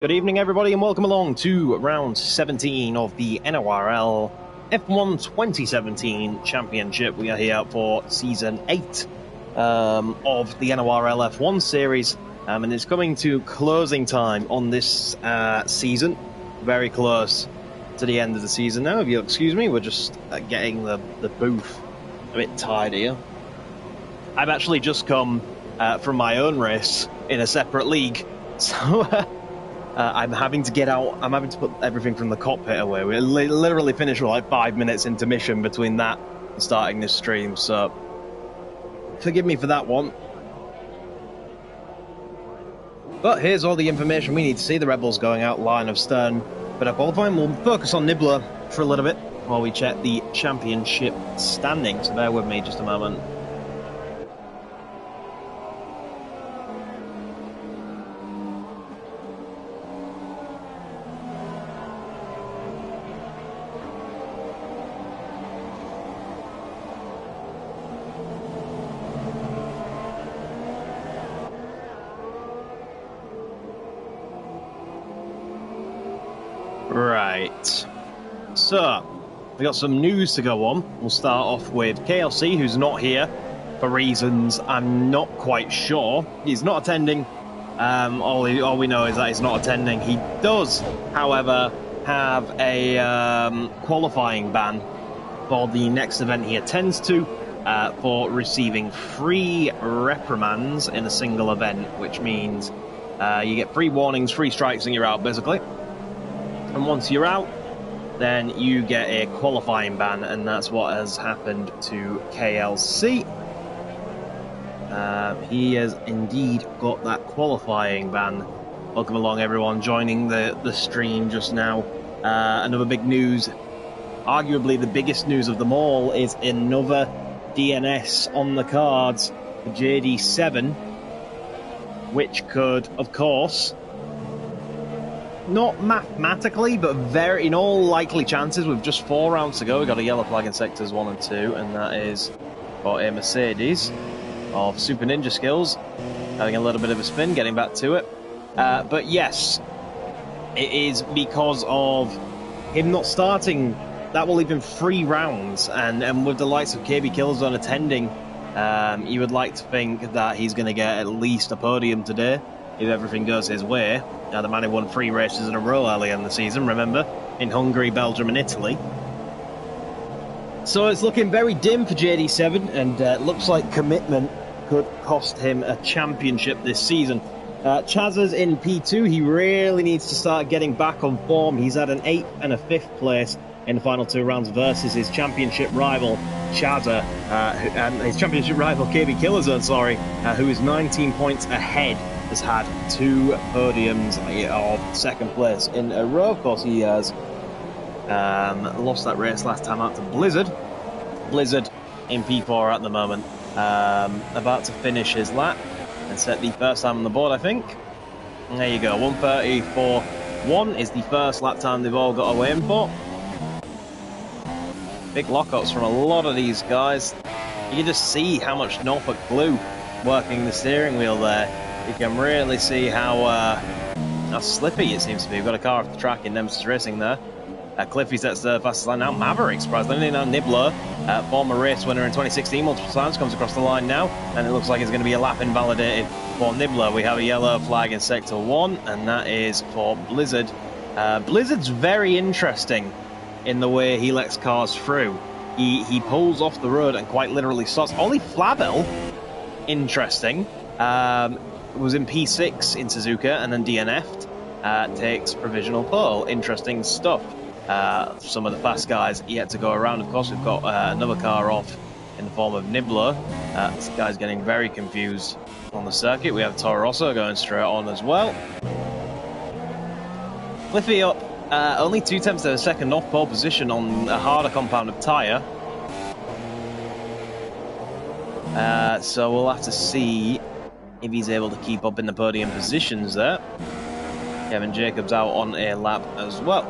Good evening, everybody, and welcome along to round 17 of the NORL F1 2017 Championship. We are here for Season 8 of the NORL F1 series, and it's coming to closing time on this season. Very close to the end of the season now, if you'll excuse me. We're just getting the booth a bit tidier. I've actually just come from my own race in a separate league, so... I'm having to get out. I'm having to put everything from the cockpit away. We literally finished with like 5 minutes intermission between that and starting this stream, so forgive me for that one. But here's all the information we need to see. The Red Bulls going out line of stern, but at qualifying we'll focus on Nibbler for a little bit while we check the championship standings. So bear with me just a moment. Right, so we got some news to go on. We'll start off with KLC, who's not here for reasons I'm not quite sure. He's not attending. All we know is that he's not attending. He does, however, have a qualifying ban for the next event he attends to for receiving 3 reprimands in a single event, which means you get 3 warnings, 3 strikes, and you're out, basically. And once you're out, then you get a qualifying ban, and that's what has happened to KLC. He has indeed got that qualifying ban. Welcome along, everyone, joining the stream just now. Another big news, arguably the biggest news of them all, is another DNS on the cards for JD7, which could, of course... not mathematically, but very in all likely chances, with just 4 rounds to go. We've got a yellow flag in sectors 1 and 2, and that is for a Mercedes of Super Ninja Skills, having a little bit of a spin, getting back to it. But yes, it is because of him not starting. That will leave him 3 rounds, and with the likes of KB Killzone attending, you would like to think that he's going to get at least a podium today, if everything goes his way. The man who won 3 races in a row earlier in the season, remember, in Hungary, Belgium and Italy. So it's looking very dim for JD7, and it looks like commitment could cost him a championship this season. Chazza's in P2. He really needs to start getting back on form. He's had an 8th and a 5th place in the final 2 rounds versus his championship rival, Chazza, and his championship rival, KB Killzone, sorry, who is 19 points ahead. Has had 2 podiums of 2nd place in a row. Of course, he has lost that race last time out to Blizzard. Blizzard in P4 at the moment, about to finish his lap and set the first time on the board, I think. And there you go, 1:34.1 is the first lap time they've all got away in for. Big lockups from a lot of these guys. You can just see how much Norfolk glue working the steering wheel there. You can really see how slippy it seems to be. We've got a car off the track in Nemesis Racing there. Cliffy sets the fastest line now. Maverick, surprisingly, now Nibbler, former race winner in 2016, multiple times, comes across the line now, and it looks like it's going to be a lap invalidated for Nibbler. We have a yellow flag in Sector 1, and that is for Blizzard. Blizzard's very interesting in the way he lets cars through. He pulls off the road and quite literally stops. Ollie Flavel, interesting. Was in P6 in Suzuka and then DNF'd, takes provisional pole. Interesting stuff. Some of the fast guys yet to go around. Of course, we've got another car off in the form of Nibbler. This guy's getting very confused on the circuit. We have Toro Rosso going straight on as well. Cliffy up only 2 tenths of a second off pole position on a harder compound of tyre. So we'll have to see if he's able to keep up in the podium positions there. Kevin Jacobs out on a lap as well.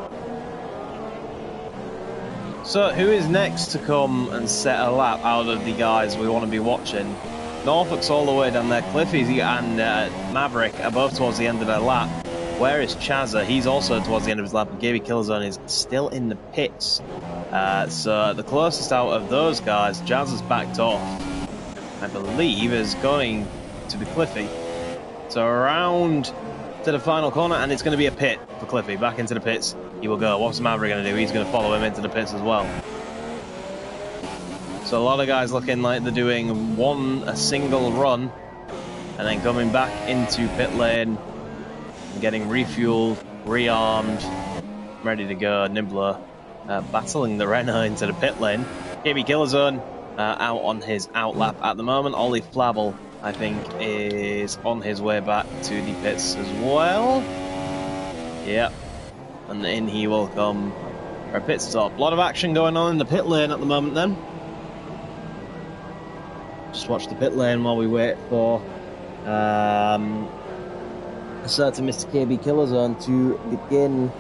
So who is next to come and set a lap out of the guys we want to be watching? Norfolk's all the way down there. Cliffy and Maverick are both towards the end of their lap. Where is Chazza? He's also towards the end of his lap, and xxkillshotzxx is still in the pits. So the closest out of those guys, Chazza's backed off, I believe, is going to be Cliffy. So around to the final corner, and it's going to be a pit for Cliffy. Back into the pits he will go. What's Maverick going to do? He's going to follow him into the pits as well. So a lot of guys looking like they're doing a single run and then coming back into pit lane and getting refueled, rearmed, ready to go. Nibbler battling the Renault into the pit lane. xxkillshotzxx out on his outlap at the moment. Ollie Flavel, I think, is on his way back to the pits as well. Yep. And in he will come for a pit stop. A lot of action going on in the pit lane at the moment then. Just watch the pit lane while we wait for a certain Mr. xxkillshotzxx to begin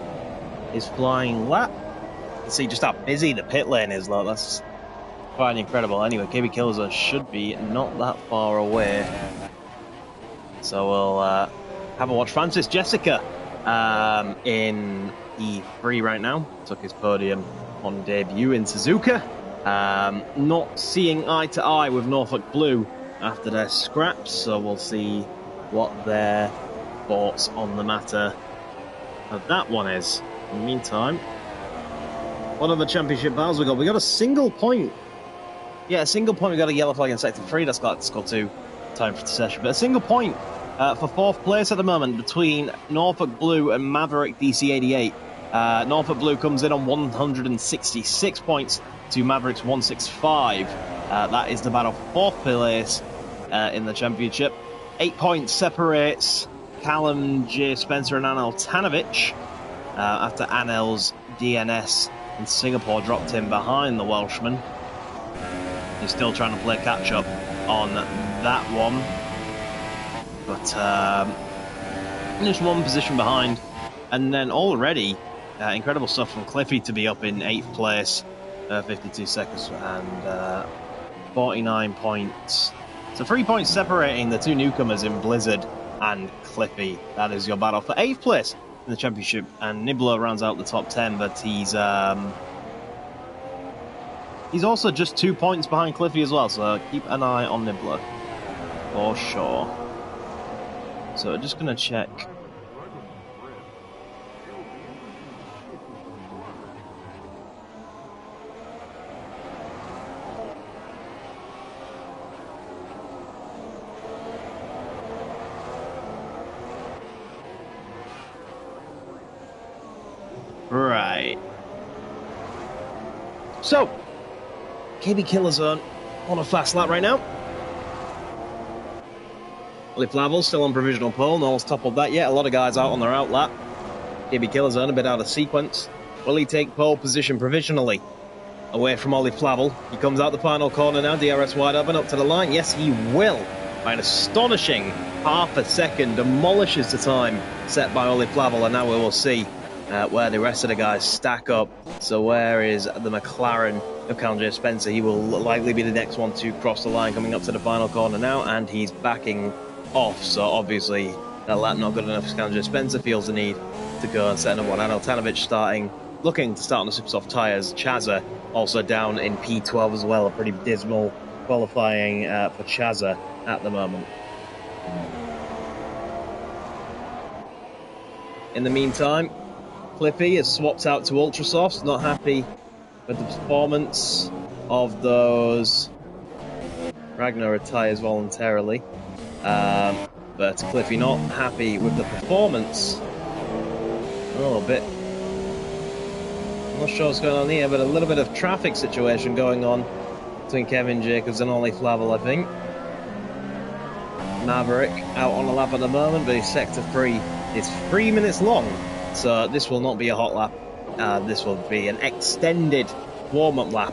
his flying lap. You can see just how busy the pit lane is, though. That's quite incredible. Anyway, xxkillshotzxx should be not that far away. So we'll have a watch. Francis Jessica in E3 right now. Took his podium on debut in Suzuka. Not seeing eye to eye with Norfolk Blue after their scraps, so we'll see what their thoughts on the matter of that one is. In the meantime, what other championship battles we got? We got a single point. Yeah, a single point. We got a yellow flag in sector 3. That's got score 2. Time for the session. But a single point for 4th place at the moment between Norfolk Blue and Maverick DC88. Norfolk Blue comes in on 166 points to Maverick's 165. That is the battle for 4th place in the championship. 8 points separates Callum J. Spencer and Anel Tanovic after Anel's DNS in Singapore dropped him behind the Welshman. He's still trying to play catch up on that one, but just one position behind. And then already incredible stuff from Cliffy to be up in 8th place, 52 seconds and 49 points. So 3 points separating the two newcomers in Blizzard and Cliffy. That is your battle for 8th place in the championship. And Nibbler rounds out the top 10, but he's also just 2 points behind Cliffy as well. So keep an eye on Nibbler for sure. So just gonna check. Right. So, xxkillshotzxx on a fast lap right now. Ollie Flavel still on provisional pole. No one's toppled that yet. A lot of guys out on their out lap. xxkillshotzxx a bit out of sequence. Will he take pole position provisionally away from Ollie Flavel? He comes out the final corner now. DRS wide open up to the line. Yes, he will. By an astonishing half a second. Demolishes the time set by Ollie Flavel. And now we will see where the rest of the guys stack up. So where is the McLaren of Callum J. Spencer? He will likely be the next one to cross the line coming up to the final corner now, and he's backing off. So obviously that lap not good enough for Callum J. Spencer. Feels the need to go and set up one. Anel Tanovic looking to start on the super soft tyres. Chazza also down in P12 as well. A pretty dismal qualifying for Chazza at the moment. In the meantime, Cliffy has swapped out to Ultrasofts, not happy with the performance of those. Ragnar retires voluntarily, but Cliffy not happy with the performance. A little bit. I'm not sure what's going on here, but a little bit of traffic situation going on between Kevin Jacobs and Ollie Flavel, I think. Maverick out on a lap at the moment, but his sector 3 is 3 minutes long. So this will not be a hot lap. This will be an extended warm-up lap.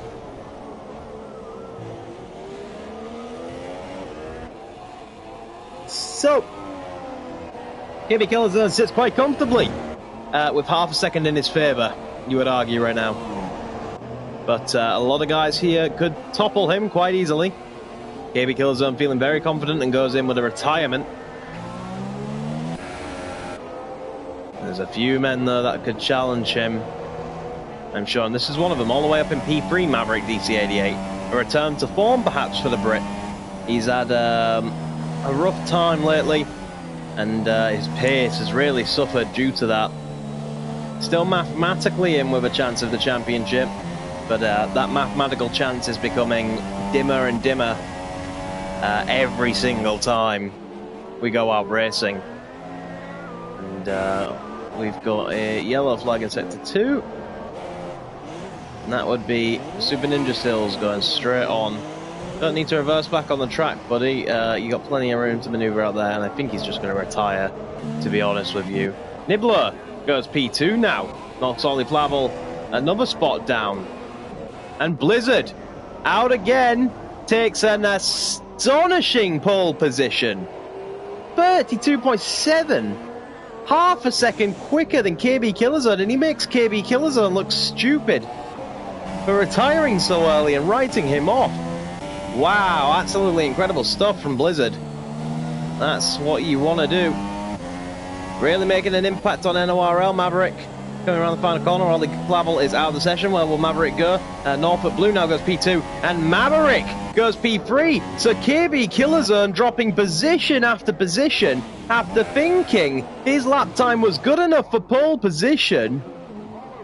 So, xxkillshotzxx sits quite comfortably with half a second in his favour, you would argue right now. But a lot of guys here could topple him quite easily. xxkillshotzxx feeling very confident and goes in with a retirement. There's a few men there that could challenge him, I'm sure, and this is one of them, all the way up in P3, Maverick DC88. A return to form, perhaps, for the Brit. He's had a rough time lately, and his pace has really suffered due to that. Still mathematically in with a chance of the championship, but that mathematical chance is becoming dimmer and dimmer every single time we go out racing. And we've got a yellow flag in sector 2, and that would be Super Ninja Stills going straight on. Don't need to reverse back on the track, buddy. You got plenty of room to maneuver out there, and I think he's just going to retire, to be honest with you. Nibbler goes P2 now. Knocks Ollie Flavel another spot down. And Blizzard, out again, takes an astonishing pole position. 32.7. Half a second quicker than KB Killerzone, and he makes KB Killerzone look stupid for retiring so early and writing him off. Wow, absolutely incredible stuff from Blizzard. That's what you want to do. Really making an impact on NORL. Maverick coming around the final corner. Ollie Flavel is out of the session. Where will Maverick go? Norfolk Blue now goes P2, and Maverick goes P3. So KB Killerzone dropping position after position after thinking his lap time was good enough for pole position.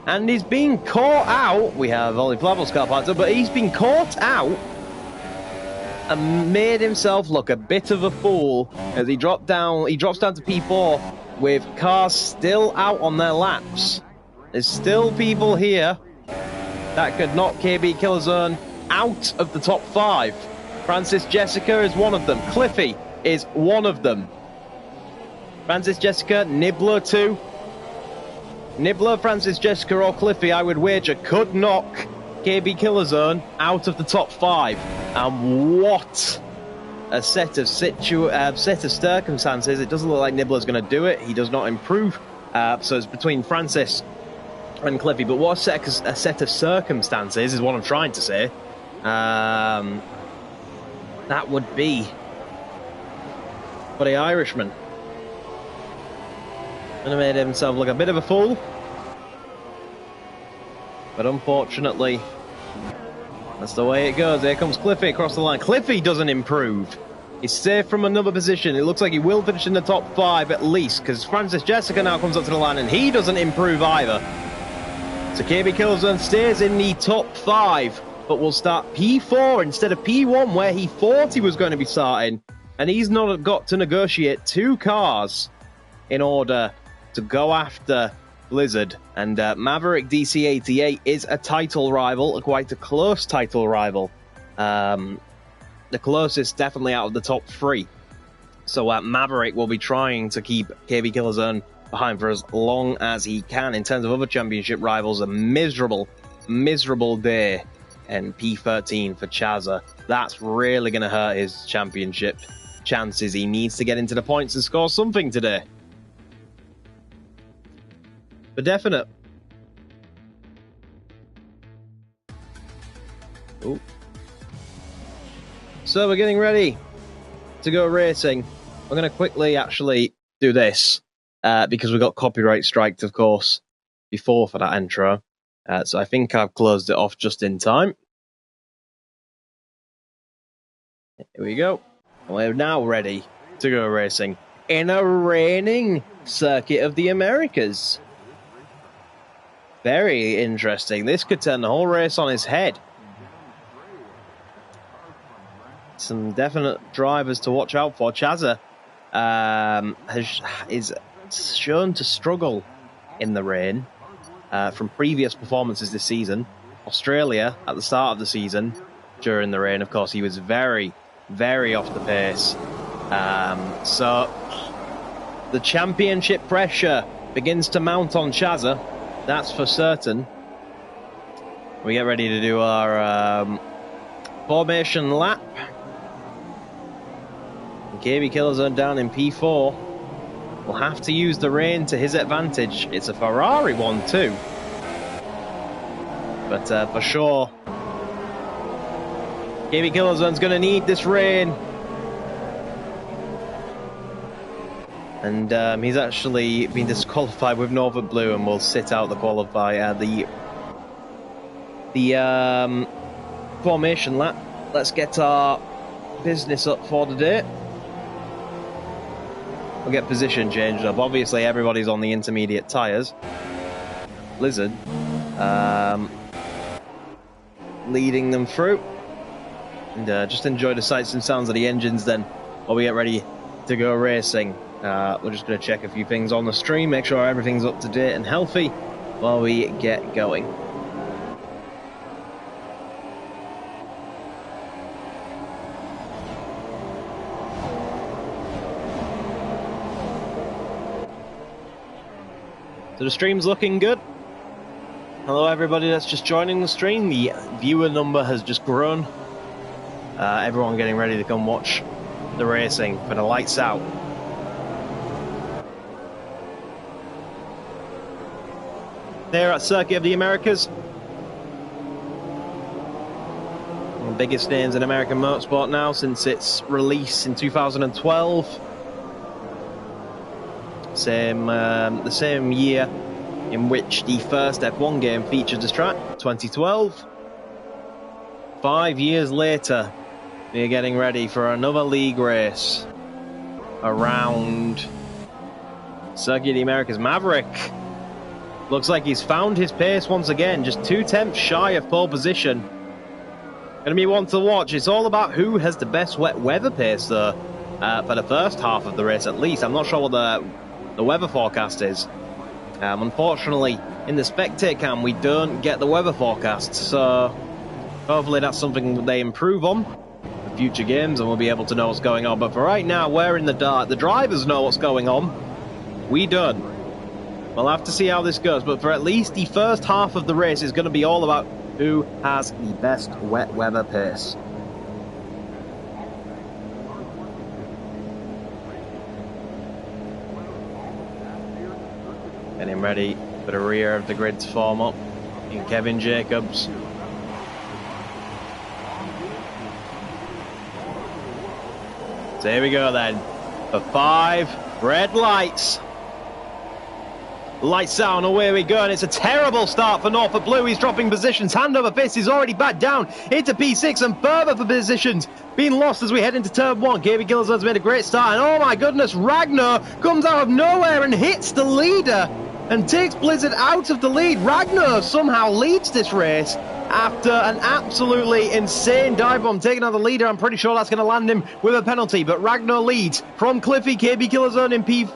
And he's being caught out. We have Ollie Flavel's car parked up, but he's been caught out and made himself look a bit of a fool as he drops down to P4 with cars still out on their laps. There's still people here that could knock KB Killerzone out of the top 5. Francis Jessica is one of them. Cliffy is one of them. Francis Jessica, Nibbler too. Nibbler, Francis Jessica or Cliffy, I would wager, could knock KB Killerzone out of the top 5. And what a set of circumstances. It doesn't look like Nibbler's going to do it. He does not improve. So it's between Francis and Cliffy. But what a set of circumstances is what I'm trying to say. That would be for the Irishman. And he made himself look a bit of a fool. But unfortunately, that's the way it goes. Here comes Cliffy across the line. Cliffy doesn't improve. He's safe from another position. It looks like he will finish in the top 5 at least, because Francis Jessica now comes up to the line and he doesn't improve either. So KB Killerzone stays in the top 5, but will start P4 instead of P1 where he thought he was going to be starting. And he's not got to negotiate 2 cars in order to go after Blizzard. And Maverick DC88 is a title rival, quite a close title rival. The closest definitely out of the top 3. So Maverick will be trying to keep KB Killerzone behind for as long as he can. In terms of other championship rivals, a miserable day in P13 for Chazza. That's really going to hurt his championship chances. He needs to get into the points and score something today. For definite. Ooh. So we're getting ready to go racing. We're going to quickly actually do this because we got copyright striked, of course, before for that intro. So I think I've closed it off just in time. Here we go. We're now ready to go racing in a raining circuit of the Americas. Very interesting. This could turn the whole race on its head. Some definite drivers to watch out for. Chazza is shown to struggle in the rain from previous performances this season. Australia at the start of the season during the rain, of course, he was very, very off the pace. So the championship pressure begins to mount on Chazza. That's for certain. We get ready to do our formation lap. KB Killerzone down in P4. Will have to use the rain to his advantage. It's a Ferrari one too. But for sure, KB Killerzone's going to need this rain. And he's actually been disqualified with Norfolk Blue and will sit out the the formation lap. Let's get our business up for the day. We'll get position changed up. Obviously, everybody's on the intermediate tyres. Blizzard leading them through. And just enjoy the sights and sounds of the engines then while we get ready to go racing. We're just going to check a few things on the stream, make sure everything's up to date and healthy while we get going. So the stream's looking good. Hello everybody that's just joining the stream. The viewer number has just grown. Everyone getting ready to come watch the racing for the lights out. There at Circuit of the Americas. One of the biggest names in American motorsport now since its release in 2012. The same year in which the first F1 game featured this track, 2012. 5 years later, we're getting ready for another league race around Circuit of the Americas. Maverick looks like he's found his pace once again, just 2 tenths shy of pole position. Gonna be one to watch. It's all about who has the best wet weather pace though, for the first half of the race at least. I'm not sure what the weather forecast is. Unfortunately, in the spectate cam, we don't get the weather forecast, so hopefully that's something they improve on for future games and we'll be able to know what's going on. But for right now, we're in the dark. The drivers know what's going on. We don't. We'll have to see how this goes, but for at least the first half of the race is going to be all about who has the best wet weather pace. Getting ready for the rear of the grid to form up in Kevin Jacobs. So here we go then, for 5 red lights. Lights out and away we go, and it's a terrible start for Norfolk Blue. He's dropping positions, hand over fist, he's already back down into P6 and further for positions being lost as we head into turn 1. xxkillshotzxx made a great start, and oh my goodness, Ragnar comes out of nowhere and hits the leader and takes Blizzard out of the lead. Ragnar somehow leads this race after an absolutely insane dive bomb, taking out the leader. I'm pretty sure that's going to land him with a penalty, but Ragnar leads from Cliffy. KB Killerzone in P3,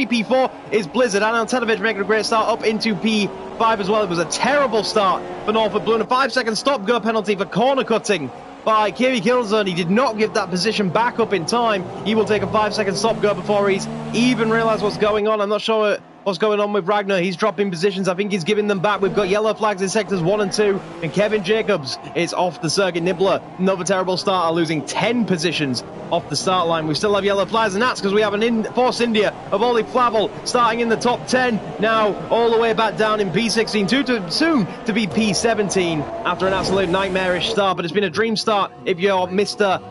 P4 is Blizzard. Anil Tenovic making a great start up into P5 as well. It was a terrible start for Norfolk Blue, and a 5-second stop-go penalty for corner cutting by KB Killzone. He did not give that position back up in time. He will take a 5-second stop-go before he's even realised what's going on. I'm not sure what's going on with Ragnar. He's dropping positions. I think he's giving them back. We've got yellow flags in sectors 1 and 2. And Kevin Jacobs is off the circuit. Nibbler, another terrible starter, losing 10 positions off the start line. We still have yellow flags, and that's because we have an Force India of Ollie Flavel starting in the top 10. Now all the way back down in P16. Too soon to be P17 after an absolute nightmarish start. But it's been a dream start if you're Mr.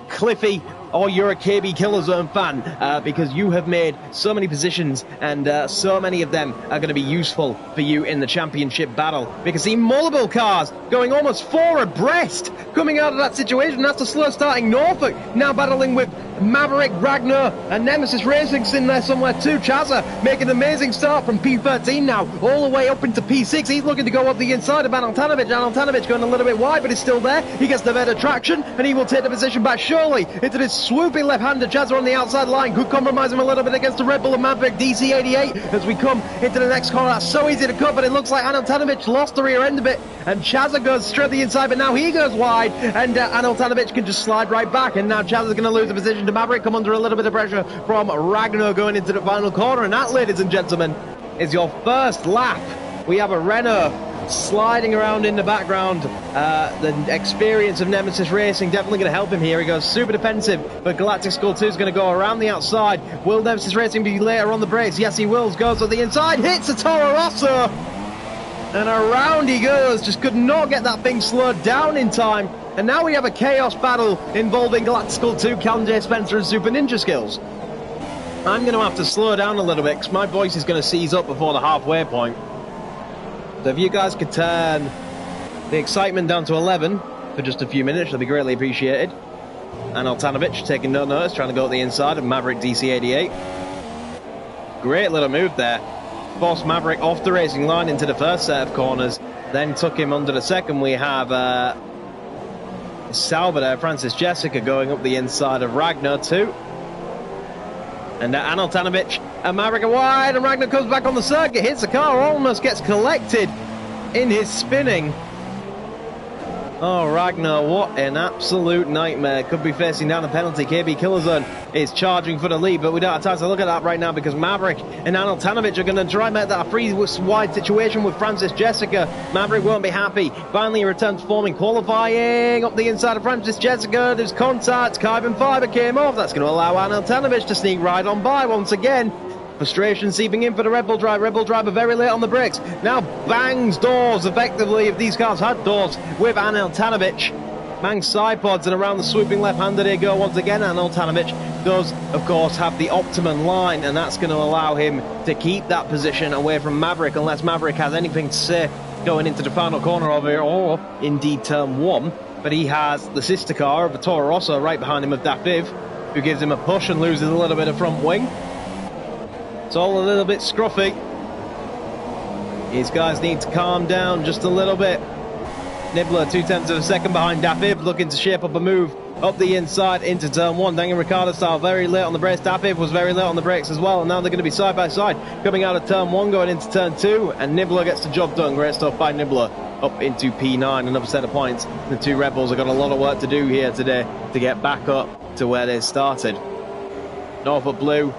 Cliffy, or you're a KB Killerzone fan, because you have made so many positions, and so many of them are going to be useful for you in the championship battle. We can see multiple cars going almost 4 abreast coming out of that situation. That's the slow starting Norfolk now battling with Maverick, Ragnar, and Nemesis Racing's in there somewhere too. Chazza making an amazing start from P13 now all the way up into P6. He's looking to go up the inside of Anil Tenovic. Anil Tenovic going a little bit wide, but he's still there. He gets the better traction, and he will take the position back surely into this swooping left-hander. Chazza on the outside line could compromise him a little bit against the Red Bull of Maverick DC88 as we come into the next corner. That's so easy to cut, but it looks like Anil Tenovic lost the rear end of it, and Chazza goes straight to the inside, but now he goes wide, and Anil Tenovic can just slide right back, and now Chazza's going to lose the position to Maverick, come under a little bit of pressure from Ragnar going into the final corner, and that, ladies and gentlemen, is your first lap. We have a Renault sliding around in the background. The experience of Nemesis Racing definitely going to help him here. He goes super defensive, but Galactic Skull 2 is going to go around the outside. Will Nemesis Racing be later on the brakes? Yes, he will. Goes to the inside, hits a Toro Rosso, and around he goes. Just could not get that thing slowed down in time. And now we have a chaos battle involving Galactic Skull 2, Calum J. Spencer, and Super Ninja Skills. I'm going to have to slow down a little bit because my voice is going to seize up before the halfway point. So if you guys could turn the excitement down to 11 for just a few minutes, that'd be greatly appreciated. And Altanovic taking no notice, trying to go to the inside of Maverick DC88. Great little move there. Forced Maverick off the racing line into the first set of corners, then took him under the second. We have Salvador, Francis Jessica going up the inside of Ragnar too. And Altanovic and Maverick are wide, and Ragnar comes back on the circuit, hits the car, almost gets collected in his spinning. Oh, Ragnar, what an absolute nightmare. Could be facing down a penalty. KB Killerzone is charging for the lead, but we don't have time to look at that right now because Maverick and Altanovic are going to try and make that a free-wide situation with Francis Jessica. Maverick won't be happy. Finally, he returns forming, qualifying up the inside of Francis Jessica. There's contact. Carbon fibre came off. That's going to allow Altanovic to sneak right on by once again. Frustration seeping in for the Red Bull driver. Red Bull driver very late on the brakes. Now bangs doors, effectively, if these cars had doors, with Altanovic. Bangs side pods, and around the swooping left-hander they go once again. And Altanovic does, of course, have the optimum line, and that's going to allow him to keep that position away from Maverick, unless Maverick has anything to say going into the final corner of it, or indeed turn one. But he has the sister car of the Toro Rosso right behind him of Dafiv, who gives him a push and loses a little bit of front wing. It's all a little bit scruffy. These guys need to calm down just a little bit. Nibbler 0.2 of a second behind Dafiv, looking to shape up a move up the inside into turn one. Daniel Ricciardo style very late on the brakes. Dafiv was very late on the brakes as well, and now they're going to be side by side coming out of turn one going into turn two, and Nibbler gets the job done. Great stuff by Nibbler up into P9, another set of points. The two Red Bulls have got a lot of work to do here today to get back up to where they started. Norfolk Blue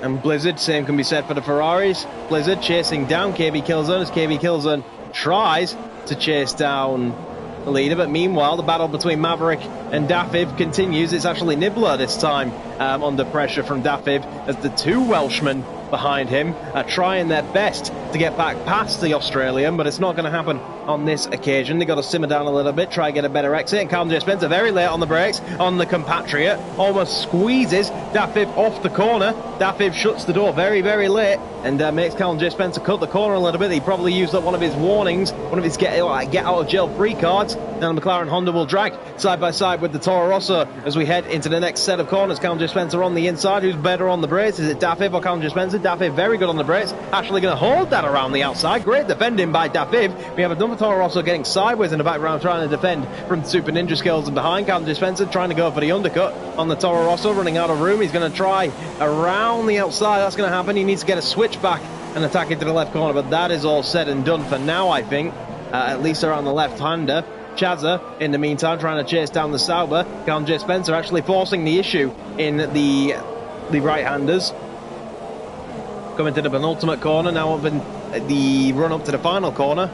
and Blizzard, same can be said for the Ferraris. Blizzard chasing down KB Killzone as KB Killzone tries to chase down the leader, but meanwhile the battle between Maverick and Dafiv continues. It's actually Nibbler this time under pressure from Dafiv, as the two Welshmen behind him are trying their best to get back past the Australian, but it's not going to happen on this occasion. They've got to simmer down a little bit, try and get a better exit, and Callum J. Spencer very late on the brakes on the compatriot, almost squeezes Dafiv off the corner. Dafiv shuts the door very, very late and makes Callum J. Spencer cut the corner a little bit. He probably used up one of his warnings, one of his get out of jail free cards. Now the McLaren Honda will drag side by side with the Toro Rosso as we head into the next set of corners. Callum J. Spencer on the inside. Who's better on the brakes? Is it Dafiv or Callum J. Spencer? Dafiv very good on the brakes, actually going to hold that around the outside. Great defending by Dafiv. We have another Toro Rosso getting sideways in the background, trying to defend from Super Ninja Skills, and behind Callum J. Spencer trying to go for the undercut on the Toro Rosso, running out of room. He's going to try around the outside. That's going to happen. He needs to get a switch back and attack into the left corner, but that is all said and done for now, I think, at least around the left-hander. Chazza, in the meantime, trying to chase down the Sauber. Callum J. Spencer actually forcing the issue in the right-handers. Coming to the penultimate corner, now up in the run-up to the final corner.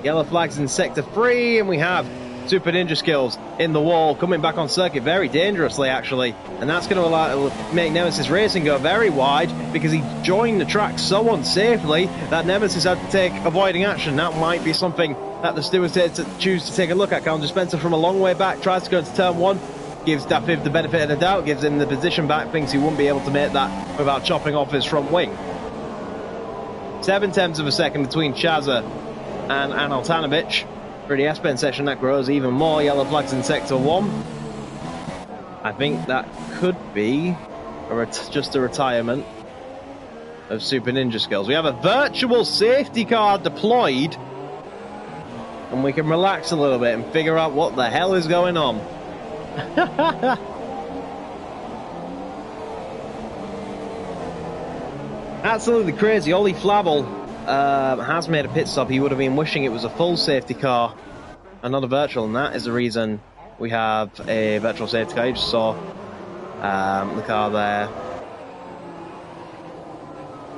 Yellow flags in sector 3, and we have Super Ninja Skills in the wall, coming back on circuit very dangerously, actually. And that's going to make Nemesis Racing go very wide, because he joined the track so unsafely that Nemesis had to take avoiding action. That might be something that the stewards choose to take a look at. Callum J. Spencer from a long way back tries to go into turn one, gives Dafiv the benefit of the doubt, gives him the position back, thinks he won't be able to make that without chopping off his front wing. 0.7 of a second between Chazza and Altanovic. For the S-Pen session, that grows even more. Yellow flags in sector 1. I think that could be just a retirement of Super Ninja Skills. We have a virtual safety car deployed, and we can relax a little bit and figure out what the hell is going on. Absolutely crazy. Ollie Flabel has made a pit stop. He would have been wishing it was a full safety car and not a virtual, and that is the reason we have a virtual safety car. You just saw the car there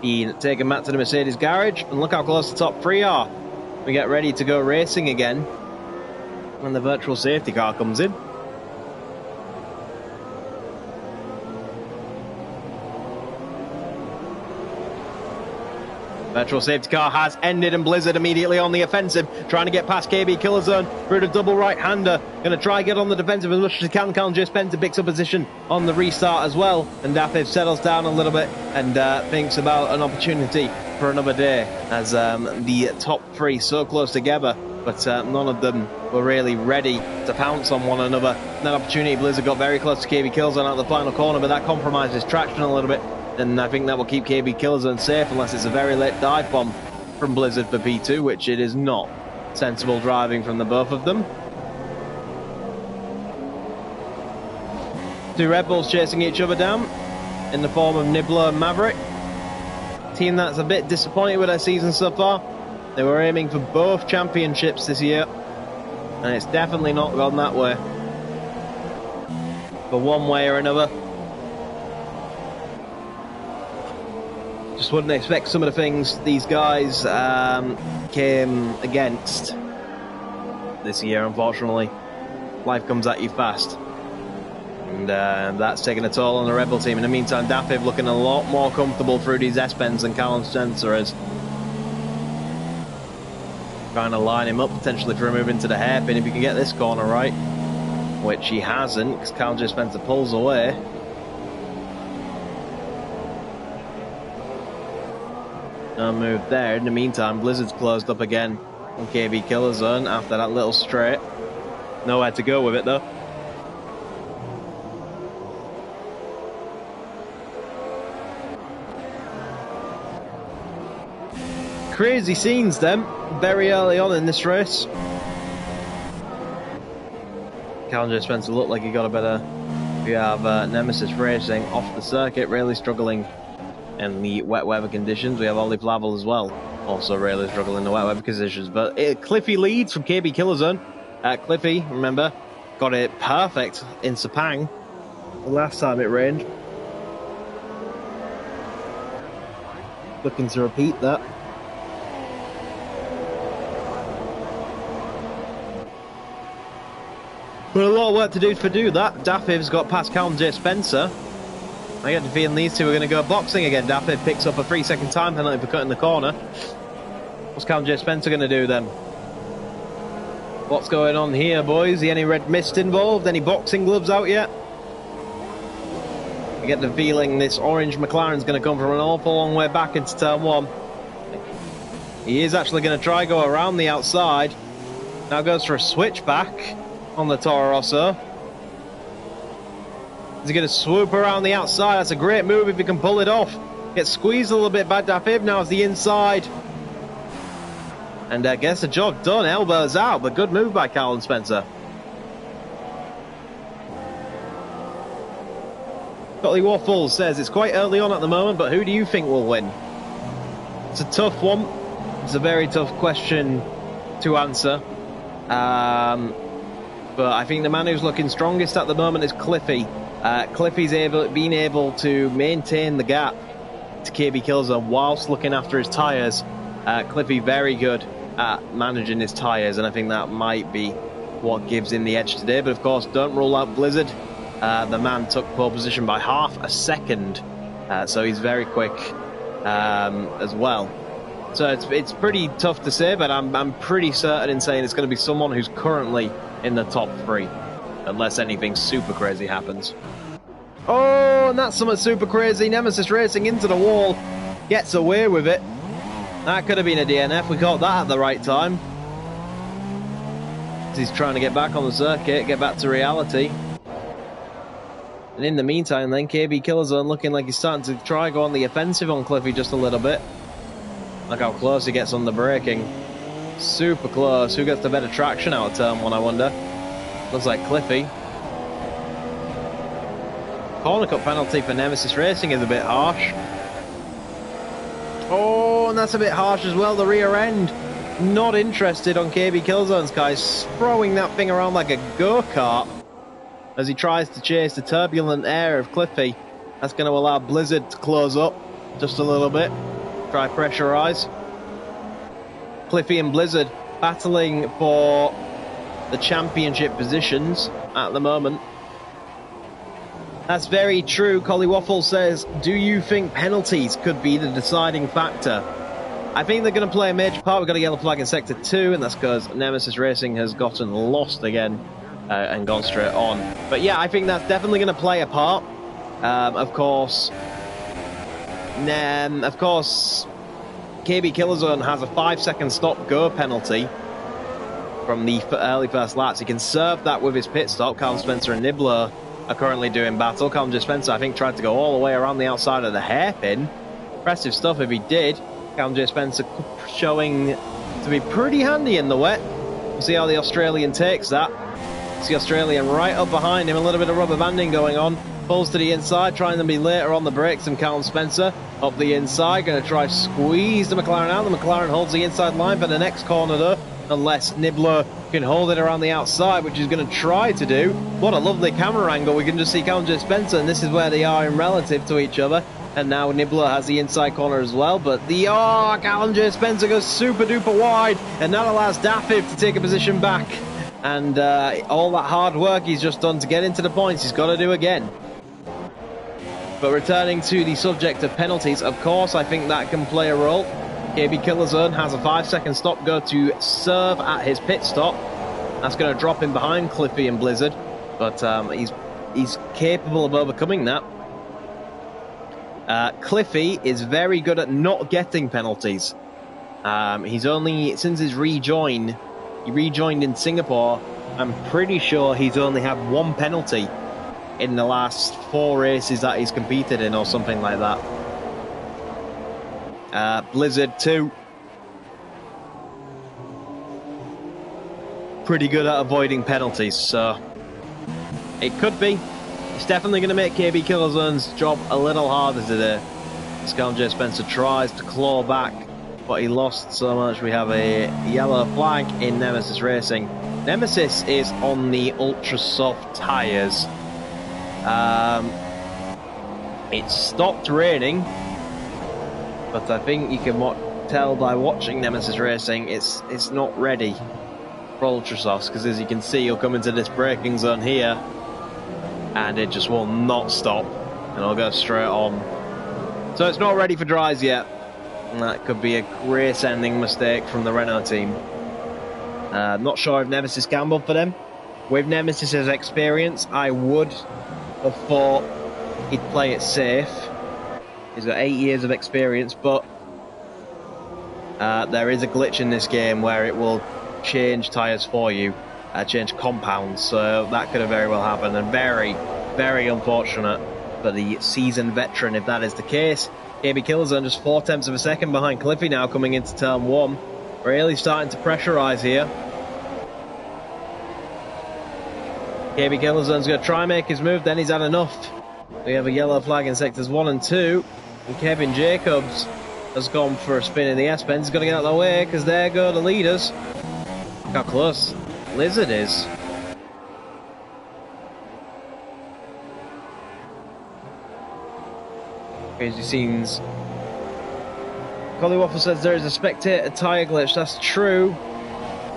being taken back to the Mercedes garage, and look how close the top three are. We get ready to go racing again when the virtual safety car comes in. Virtual safety car has ended, and Blizzard immediately on the offensive, trying to get past KB Killerzone. Through the double right-hander, going to try and get on the defensive as much as he can. J. Spencer picks up position on the restart as well, and Dafiv settles down a little bit and thinks about an opportunity for another day, as the top three so close together, but none of them were really ready to pounce on one another. And that opportunity, Blizzard got very close to KB Killzone out of the final corner, but that compromises traction a little bit, and I think that will keep KB Killzone safe unless it's a very late dive bomb from Blizzard for P2, which it is not. Sensible driving from the both of them. Two Red Bulls chasing each other down in the form of Nibbler and Maverick. Team that's a bit disappointed with their season so far. They were aiming for both championships this year, and it's definitely not gone that way. For one way or another. Just wouldn't expect some of the things these guys came against this year, unfortunately. Life comes at you fast. And that's taking a toll on the Rebel team. In the meantime, Dafiv looking a lot more comfortable through these S-bends than Callum Spencer is. Trying to line him up potentially for a move into the hairpin if he can get this corner right, which he hasn't, because Callum J. Spencer pulls away. No move there. In the meantime, Blizzard's closed up again on KB Killerzone after that little straight. Nowhere to go with it though. Crazy scenes then, very early on in this race. Callum J. Spencer looked like he got a better. We have Nemesis Racing off the circuit, really struggling in the wet weather conditions. We have Ollie Flavel as well, also really struggling in the wet weather conditions. But Cliffy leads from KB Killerzone. Cliffy, remember, got it perfect in Sepang the last time it rained. Looking to repeat that. But a lot of work to do that. Dafiv's got past Callum J. Spencer. I get the feeling these two are going to go boxing again. Dafiv picks up a 3-second time penalty for cutting the corner. What's Callum J. Spencer going to do then? What's going on here, boys? Any red mist involved? Any boxing gloves out yet? I get the feeling this orange McLaren's going to come from an awful long way back into turn one. He is actually going to try go around the outside. Now goes for a switchback on the Toro Rosso. Is he going to swoop around the outside? That's a great move if he can pull it off. Gets squeezed a little bit by Dafiv. Now it's the inside. And gets the job done. Elbows out, but good move by Callum Spencer. Collie Waffles says it's quite early on at the moment, but who do you think will win? It's a tough one. It's a very tough question to answer. But I think the man who's looking strongest at the moment is Cliffy. Cliffy's been able to maintain the gap to KB Killzone whilst looking after his tyres. Cliffy very good at managing his tyres, and I think that might be what gives him the edge today. But of course, don't rule out Blizzard. The man took pole position by half a second, so he's very quick as well. So it's pretty tough to say, but I'm pretty certain in saying it's going to be someone who's currently in the top three, unless anything super crazy happens. Oh, and that's something super crazy. Nemesis Racing into the wall, gets away with it. That could have been a DNF. We caught that at the right time. He's trying to get back on the circuit, get back to reality. And in the meantime, then KB Killerzone looking like he's starting to try go on the offensive on Cliffy just a little bit. Look how close he gets on the braking. Super close. Who gets the better traction out of turn one, I wonder? Looks like Cliffy. Corner cut penalty for Nemesis Racing is a bit harsh. Oh, and that's a bit harsh as well. The rear end. Not interested on KB Killzone's guys. Throwing that thing around like a go-kart as he tries to chase the turbulent air of Cliffy. That's going to allow Blizzard to close up just a little bit. Try pressurize. Cliffy and Blizzard battling for the championship positions at the moment. That's very true. Collie Waffle says, do you think penalties could be the deciding factor? I think they're going to play a major part. We've got a yellow flag in Sector 2, and that's because Nemesis Racing has gotten lost again and gone straight on. But yeah, I think that's definitely going to play a part. Of course, KB Killzone has a 5-second stop-go penalty from the early first laps. He can serve that with his pit stop. Callum Spencer and Nibbler are currently doing battle. Callum Spencer, I think, tried to go all the way around the outside of the hairpin. Impressive stuff if he did. Callum J. Spencer showing to be pretty handy in the wet. We'll see how the Australian takes that. See Australian right up behind him, a little bit of rubber banding going on. Pulls to the inside, trying to be later on the brakes than Callum Spencer. Up the inside, going to try squeeze the McLaren out. The McLaren holds the inside line for the next corner though, unless Nibbler can hold it around the outside, which he's going to try to do. What a lovely camera angle. We can just see Callum J. Spencer, and this is where they are in relative to each other. And now Nibbler has the inside corner as well, but Callum J. Spencer goes super duper wide, and that allows Daffy to take a position back. And all that hard work he's just done to get into the points, he's got to do again. But returning to the subject of penalties, of course, I think that can play a role. KB Killzone has a 5-second stop go to serve at his pit stop. That's going to drop him behind Cliffy and Blizzard, but he's capable of overcoming that. Cliffy is very good at not getting penalties. He's only, since his rejoin, he rejoined in Singapore, I'm pretty sure he's only had 1 penalty in the last 4 races that he's competed in or something like that. Blizzard too. Pretty good at avoiding penalties, so it could be. It's definitely going to make KB Killzone's job a little harder today. Callum J. Spencer tries to claw back, but he lost so much. We have a yellow flag in Nemesis Racing. Nemesis is on the ultra soft tyres. It stopped raining, but I think you can tell by watching Nemesis Racing, it's not ready for ultra softs, because as you can see, you'll come into this braking zone here, and it just will not stop, and it'll go straight on. So it's not ready for dries yet, and that could be a race-ending mistake from the Renault team. Not sure if Nemesis gambled for them. With Nemesis's experience, I would have thought he'd play it safe. He's got 8 years of experience, but there is a glitch in this game where it will change tyres for you, change compounds, so that could have very well happened, and very, very unfortunate for the seasoned veteran if that is the case. KB Killzone just 0.4 of a second behind Cliffy now coming into turn 1. Really starting to pressurise here. KB Killzone's going to try and make his move, then he's had enough. We have a yellow flag in sectors 1 and 2, and Kevin Jacobs has gone for a spin in the S-bend. He's got to get out of the way, because there go the leaders. Look how close Lizard is. Crazy scenes. Collie Waffle says there is a spectator tyre glitch. That's true,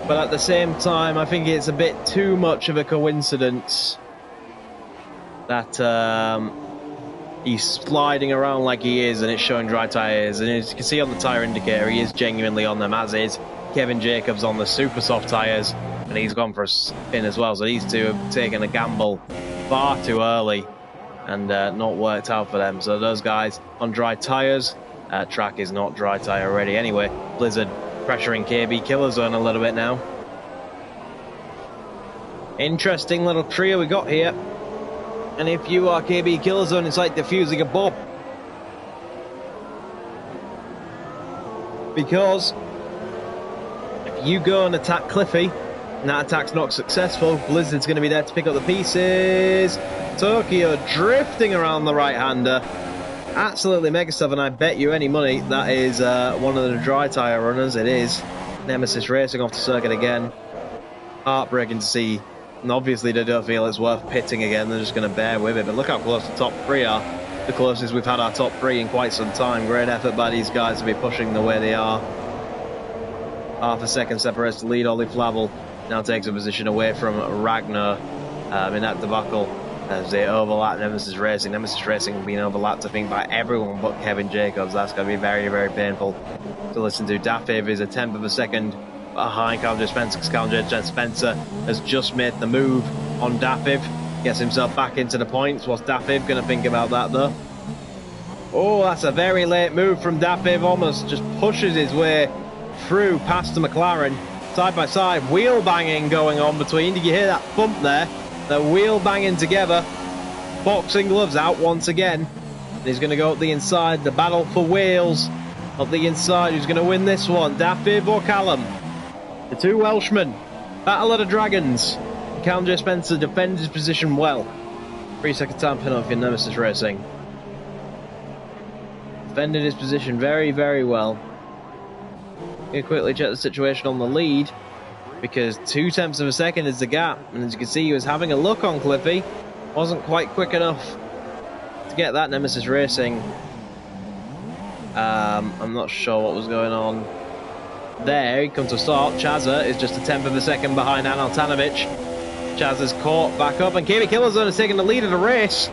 but at the same time, I think it's a bit too much of a coincidence that he's sliding around like he is, and it's showing dry tyres. And as you can see on the tyre indicator, he is genuinely on them, as is Kevin Jacobs on the super soft tyres, and he's gone for a spin as well. So these two have taken a gamble far too early, and not worked out for them. So those guys on dry tyres. Track is not dry tyre ready anyway. Blizzard pressuring KB Killzone a little bit now. Interesting little trio we got here. And if you are KB Killzone, it's like defusing a bomb. Because if you go and attack Cliffy, and that attack's not successful, Blizzard's going to be there to pick up the pieces. Tokyo drifting around the right-hander. Absolutely mega stuff, and I bet you any money that is one of the dry tyre runners. It is. Nemesis Racing off the circuit again. Heartbreaking to see. And obviously they don't feel it's worth pitting again. They're just going to bear with it. But look how close the top 3 are. The closest we've had our top 3 in quite some time. Great effort by these guys to be pushing the way they are. Half a second separates the lead. Ollie Flavel now takes a position away from Ragnar in that debacle. as they overlap Nemesis Racing. Nemesis Racing being overlapped, I think, by everyone but Kevin Jacobs. That's going to be very, very painful to listen to. Dafib is a tenth of a second behind Callum J. Spencer, because Callum J. Spencer has just made the move on Dafib. Gets himself back into the points. What's Dafib going to think about that, though? Oh, that's a very late move from Dafib. Almost just pushes his way through past the McLaren. Side by side, wheel banging going on between. Did you hear that bump there? They're wheel banging together. Boxing gloves out once again. He's going to go up the inside. The battle for wheels. Up the inside. Who's going to win this one? Dafib or Callum? The two Welshmen. Battle of the Dragons. Callum J. Spencer defends his position well. 3-second time penalty for Nemesis Racing. Defended his position very, very well. Going to quickly check the situation on the lead, because 0.2 of a second is the gap, and as you can see, he was having a look on Cliffy. Wasn't quite quick enough to get that. Nemesis Racing. I'm not sure what was going on there. He comes to start. Chazza is just a 1/10 of a second behind Anil Tanovic. Chazza's caught back up, and KB Killerzone has taken the lead of the race.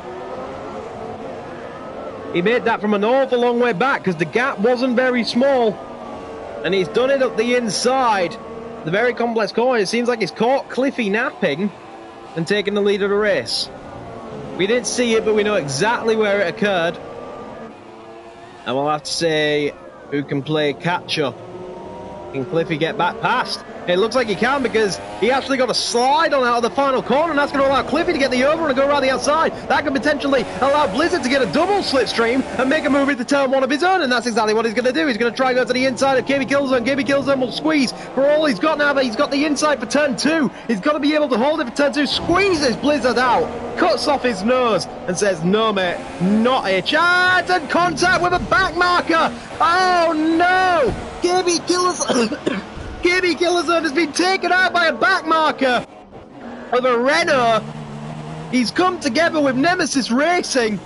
He made that from an awful long way back, because the gap wasn't very small. And he's done it up the inside. The very complex corner. It seems like he's caught Cliffy napping and taken the lead of the race. We didn't see it, but we know exactly where it occurred. And we'll have to say who can play catch up. Can Cliffy get back past? It looks like he can, because he actually got a slide on out of the final corner, and that's going to allow Cliffy to get the over and go around the outside. That could potentially allow Blizzard to get a double slipstream and make a move into turn one of his own, and that's exactly what he's going to do. He's going to try and go to the inside of KB Killzone. KB Killzone will squeeze for all he's got now, but he's got the inside for turn two. He's got to be able to hold it for turn two. Squeezes Blizzard out, cuts off his nose, and says, no, mate, not a chance, and contact with a back marker. Oh, no! KB Killzone... KB Killzone has been taken out by a back marker of a Renault. He's come together with Nemesis Racing.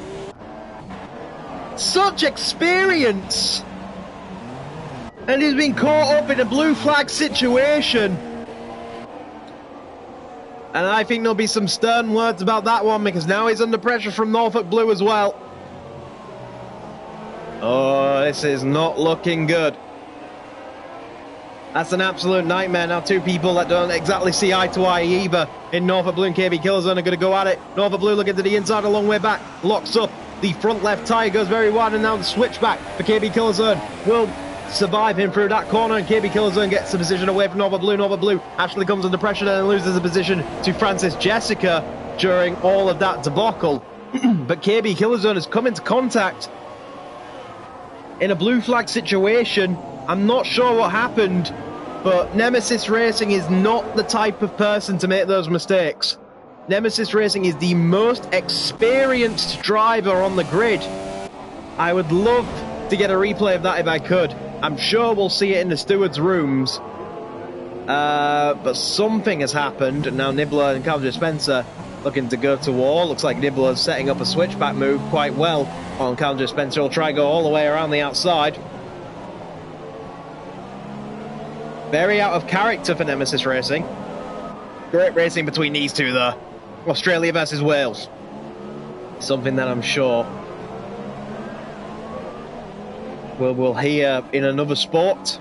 Such experience. And he's been caught up in a blue flag situation. And I think there'll be some stern words about that one, because now he's under pressure from Norfolk Blue as well. Oh, this is not looking good. That's an absolute nightmare. Now two people that don't exactly see eye to eye either in Norfolk Blue and KB Killzone are going to go at it. Norfolk Blue looking to the inside a long way back. Locks up. The front left tyre goes very wide, and now the switchback for KB Killzone will survive him through that corner, and KB Killzone gets the position away from Norfolk Blue. Norfolk Blue actually comes under pressure and loses the position to Francis Jessica during all of that debacle. But KB Killzone has come into contact in a blue flag situation. I'm not sure what happened, but Nemesis Racing is not the type of person to make those mistakes. Nemesis Racing is the most experienced driver on the grid. I would love to get a replay of that if I could. I'm sure we'll see it in the stewards' rooms. But something has happened, and now Nibbler and Callum J. Spencer looking to go to war. Looks like Nibbler's setting up a switchback move quite well on Callum J. Spencer. He'll try and go all the way around the outside. Very out of character for Nemesis Racing. Great racing between these two, though. Australia versus Wales. Something that I'm sure we'll hear in another sport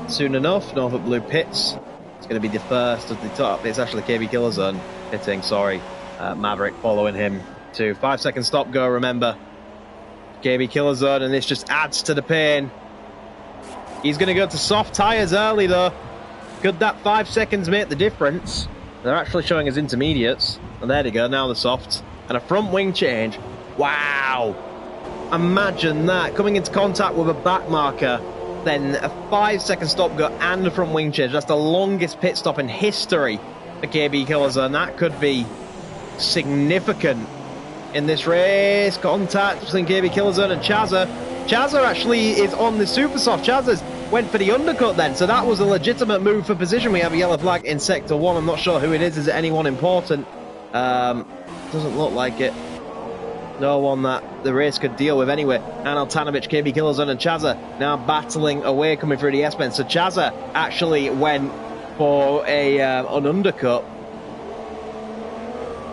soon enough. Norfolk Blue pits. It's going to be the first of the top. It's actually KB Killzone pitting, sorry. Maverick following him to 5-second stop go, remember. KB Killzone, and this just adds to the pain. He's going to go to soft tyres early, though. Could that 5 seconds make the difference? They're actually showing us intermediates. And there they go, now the softs. And a front wing change. Wow! Imagine that, coming into contact with a back marker, then a 5-second stop go and a front wing change. That's the longest pit stop in history for KB Killzone. That could be significant in this race. Contact between KB Killzone and Chazza. Chazza actually is on the super soft. Chazza's went for the undercut then, so that was a legitimate move for position. We have a yellow flag in sector 1. I'm not sure who it is. Is it anyone important? Doesn't look like it. No one that the race could deal with anyway. Anil Tanovic, KB Killzone and Chazza now battling away, coming through the S-bend. So Chazza actually went for an undercut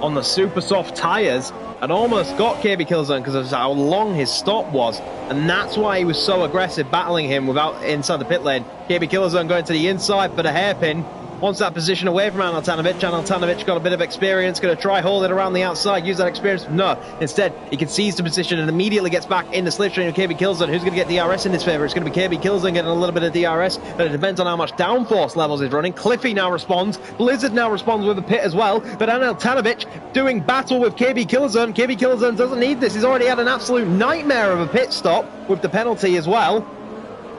on the super soft tyres and almost got KB Killzone because of how long his stop was. And that's why he was so aggressive, battling him without inside the pit lane. KB Killzone going to the inside for the hairpin. Wants that position away from Aneltanovic. Aneltanovic got a bit of experience, going to try hold it around the outside, use that experience. No, instead, he concedes the position and immediately gets back in the slipstream of KB Killzone. Who's going to get DRS in his favour? It's going to be KB Killzone getting a little bit of DRS, but it depends on how much downforce levels he's running. Cliffy now responds. Blizzard now responds with a pit as well, but Aneltanovic doing battle with KB Killzone. KB Killzone doesn't need this. He's already had an absolute nightmare of a pit stop with the penalty as well,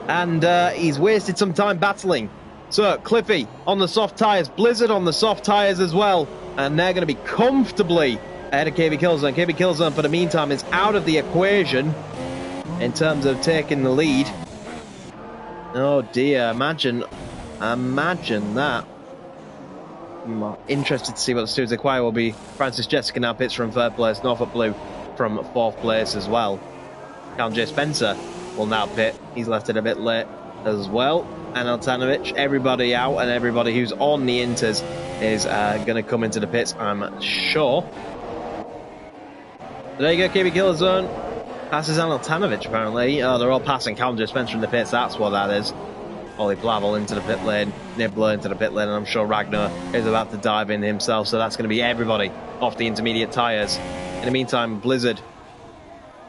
and he's wasted some time battling. So, Cliffy on the soft tyres, Blizzard on the soft tyres as well, and they're going to be comfortably ahead of KB Killzone. KB Killzone, for the meantime, is out of the equation in terms of taking the lead. Oh dear, imagine that. I'm interested to see what the students acquire will be. Francis Jessica now pits from 3rd place, Norfolk Blue from 4th place as well. Count J. Spencer will now pit. He's left it a bit late as well. Aneltanovic, everybody out, and everybody who's on the inters is going to come into the pits, I'm sure. There you go, KB Killzone passes Aneltanovic, apparently. Oh, they're all passing Calendar Spencer in the pits, that's what that is. Ollie Plavel into the pit lane, Nibbler into the pit lane, and I'm sure Ragnar is about to dive in himself, so that's going to be everybody off the intermediate tyres. In the meantime, Blizzard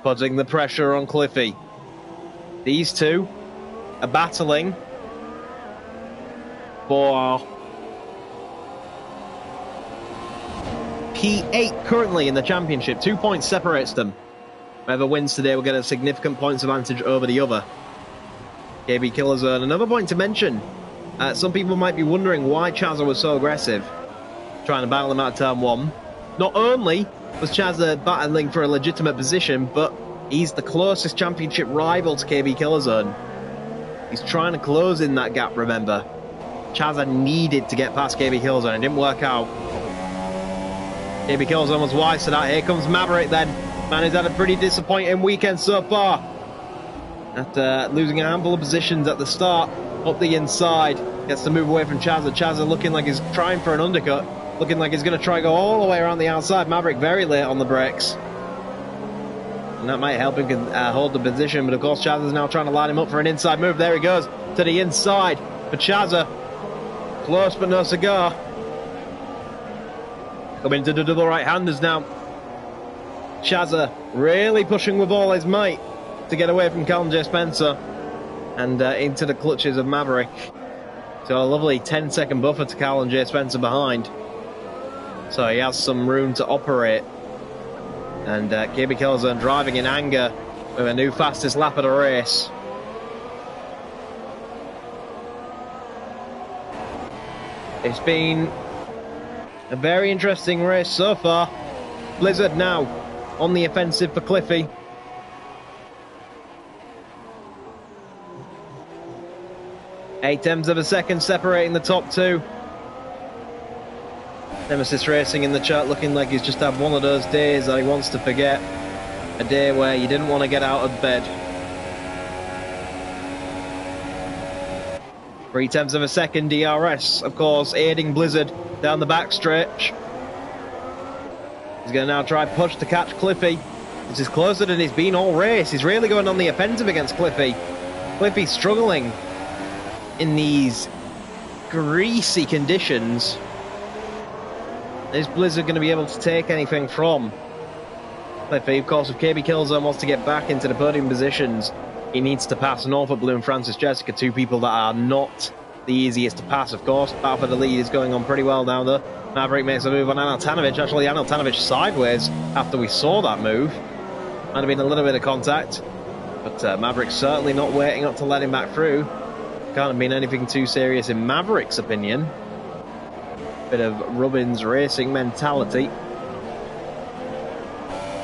putting the pressure on Cliffy. These two are battling for P8 currently in the championship. 2 points separates them. Whoever wins today will get a significant points advantage over the other. KB Killzone. Another point to mention, some people might be wondering why Chazza was so aggressive, trying to battle him out of turn 1. Not only was Chazza battling for a legitimate position, but he's the closest championship rival to KB Killzone. He's trying to close in that gap, remember. Chazza needed to get past KB Killzone. It didn't work out. KB Killzone was wise to that. Here comes Maverick then. Man, he's had a pretty disappointing weekend so far. After losing a handful of positions at the start, up the inside. Gets to move away from Chazza. Chazza looking like he's trying for an undercut. Looking like he's going to try go all the way around the outside. Maverick very late on the brakes. And that might help him hold the position. But of course, Chazza's now trying to line him up for an inside move. There he goes to the inside for Chazza. Close but no cigar. Coming to the double right-handers now. Chazza really pushing with all his might to get away from Callum J. Spencer and into the clutches of Maverick. So a lovely 10-second buffer to Callum J. Spencer behind. So he has some room to operate. And KB Killzone driving in anger with a new fastest lap of the race. It's been a very interesting race so far. Blizzard now on the offensive for Cliffy. Eight tenths of a second separating the top two. Nemesis Racing in the chat looking like he's just had one of those days that he wants to forget. A day where you didn't want to get out of bed. 3 tenths of a second DRS, of course, aiding Blizzard down the backstretch. He's going to now try push to catch Cliffy. This is closer than he's been all race. He's really going on the offensive against Cliffy. Cliffy's struggling in these greasy conditions. Is Blizzard going to be able to take anything from Cliffy? Of course, if KB Killzone wants to get back into the podium positions, he needs to pass Norfolk Blue and Francis Jessica, two people that are not the easiest to pass, of course. Battle for the lead is going on pretty well down there. Maverick makes a move on Aneltanovic. Actually, Aneltanovic sideways after we saw that move. Might have been a little bit of contact, but Maverick's certainly not waiting up to let him back through. Can't have been anything too serious in Maverick's opinion. Bit of Rubbins racing mentality.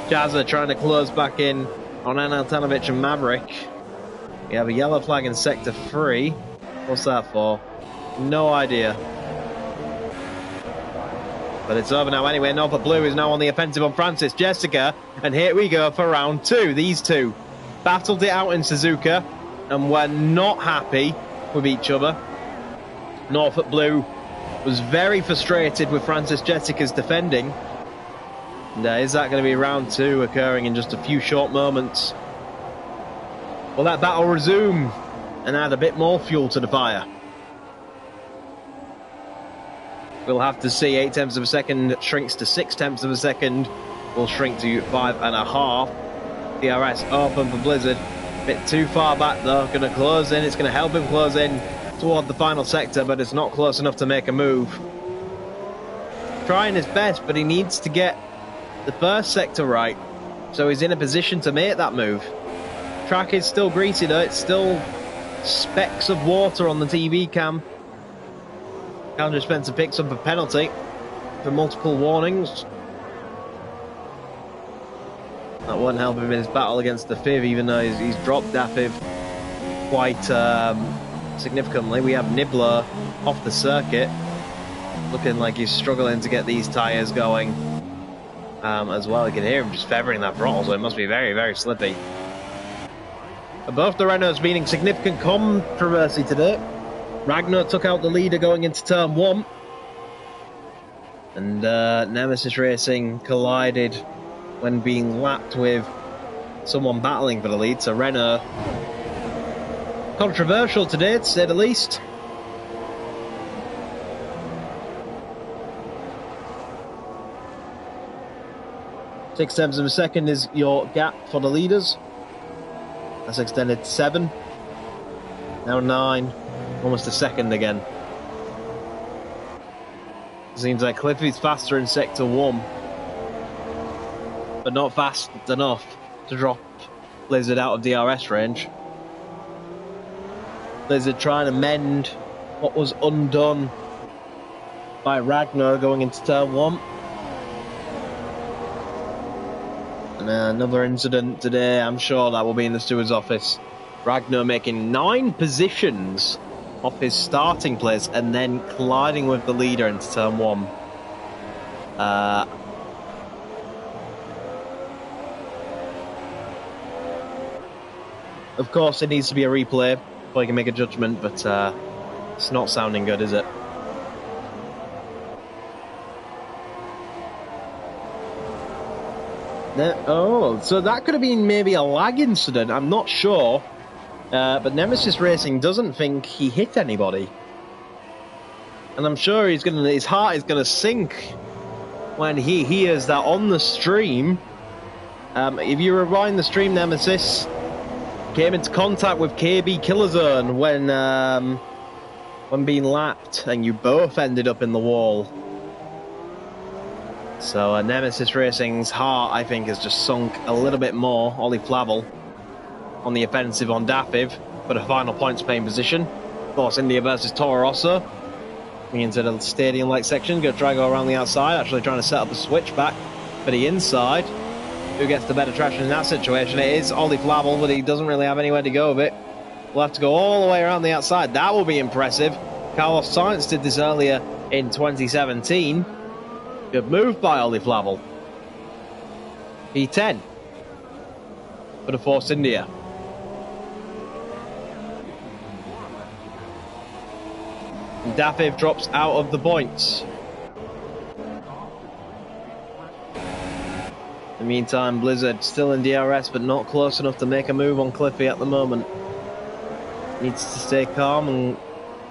Chazza trying to close back in on Aneltanovic and Maverick. We have a yellow flag in sector 3. What's that for? No idea. But it's over now anyway. Norfolk Blue is now on the offensive on Francis Jessica. And here we go for round 2. These two battled it out in Suzuka and were not happy with each other. Norfolk Blue was very frustrated with Francis Jessica's defending. And is that going to be round 2 occurring in just a few short moments? Will that battle resume and add a bit more fuel to the fire? We'll have to see. 8 tenths of a second shrinks to 6 tenths of a second. Will shrink to 5.5. DRS open for Blizzard. A bit too far back though. Going to close in. It's going to help him close in toward the final sector, but it's not close enough to make a move. Trying his best, but he needs to get the first sector right, so he's in a position to make that move. Track is still greasy though. It's still specks of water on the TV cam. Andrew Spencer picks up a penalty for multiple warnings. That won't help him in his battle against the Fiv, even though he's dropped Dafiv quite significantly. We have Nibbler off the circuit, looking like he's struggling to get these tyres going as well. You can hear him just feathering that throttle, so it must be very, very slippy. Both the Renaults meaning significant controversy today. Ragnar took out the leader going into turn 1. And Nemesis Racing collided when being lapped with someone battling for the lead. So Renault, controversial today to say the least. Six tenths of a second is your gap for the leaders. That's extended to 7. Now 9. Almost a second again. Seems like Cliffy's faster in sector 1, but not fast enough to drop Blizzard out of DRS range. Blizzard trying to mend what was undone by Ragnar going into turn 1. And another incident today, I'm sure that will be in the steward's office. Ragnar making 9 positions off his starting place and then colliding with the leader into turn 1. Of course, it needs to be a replay before you can make a judgment, but it's not sounding good, is it? Oh, so that could have been maybe a lag incident. I'm not sure. But Nemesis Racing doesn't think he hit anybody. And I'm sure his heart is going to sink when he hears that on the stream. If you rewind the stream, Nemesis came into contact with KB Killerzone when being lapped, and you both ended up in the wall. So Nemesis Racing's heart, I think, has just sunk a little bit more. Ollie Flavel on the offensive on Dafiv for the final points paying position. Of course, India versus Toro Rosso. Into the stadium-like section, going to try to go around the outside, actually trying to set up a switchback for the inside. Who gets the better traction in that situation? It is Ollie Flavel, but he doesn't really have anywhere to go with it. We'll have to go all the way around the outside. That will be impressive. Carlos Sainz did this earlier in 2017. Good move by Ollie Flavel. P10 for the Force India. And Dafiv drops out of the points. In the meantime, Blizzard still in DRS, but not close enough to make a move on Cliffy at the moment. Needs to stay calm and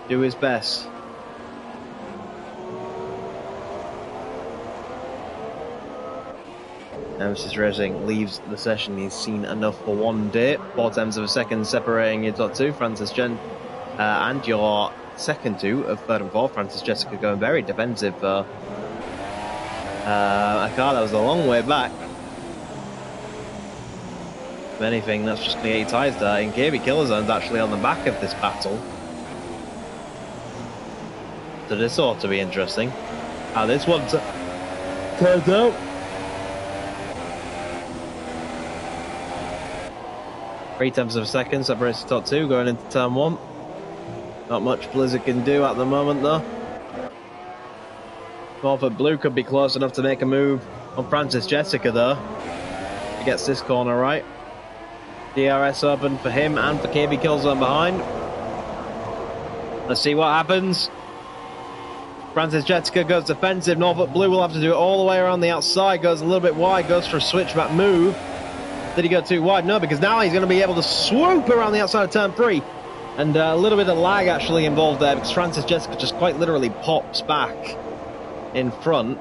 do his best. Nemesis Racing leaves the session. He's seen enough for one day. 4 tenths of a second separating your top 2, Francis Jen, and your second 2 of 3rd and 4th. Francis Jessica going very defensive for a car that was a long way back. If anything, that's just going to get your tyres starting. KB Killerzone's actually on the back of this battle. So this ought to be interesting. How this one turns out. Three tenths of a second separates the top 2 going into turn 1. Not much Blizzard can do at the moment though. Norfolk Blue could be close enough to make a move on Francis Jessica though. He gets this corner right. DRS open for him and for KB Killzone behind. Let's see what happens. Francis Jessica goes defensive. Norfolk Blue will have to do it all the way around the outside. Goes a little bit wide. Goes for a switchback move. Did he go too wide? No, because now he's going to be able to swoop around the outside of turn 3. And a little bit of lag actually involved there because Francis Jessica just quite literally pops back in front.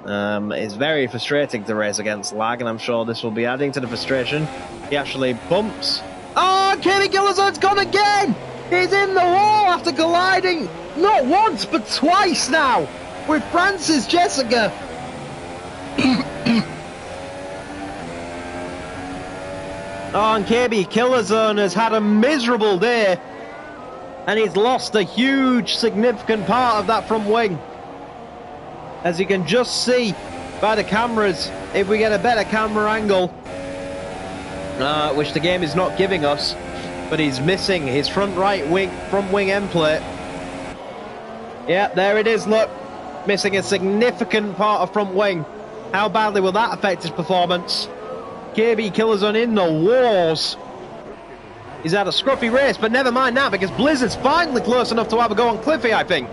It's very frustrating to race against lag, and I'm sure this will be adding to the frustration. He actually bumps. Oh, Kenny Killerzone's gone again! He's in the wall after colliding not once but twice now with Francis Jessica. Oh, and KB Killerzone has had a miserable day, and he's lost a huge, significant part of that front wing. As you can just see by the cameras, if we get a better camera angle, which the game is not giving us, but he's missing his front wing end plate. Yeah, there it is, look. Missing a significant part of front wing. How badly will that affect his performance? KB Killerzone in the wars. He's had a scruffy race, but never mind now, because Blizzard's finally close enough to have a go on Cliffy, I think.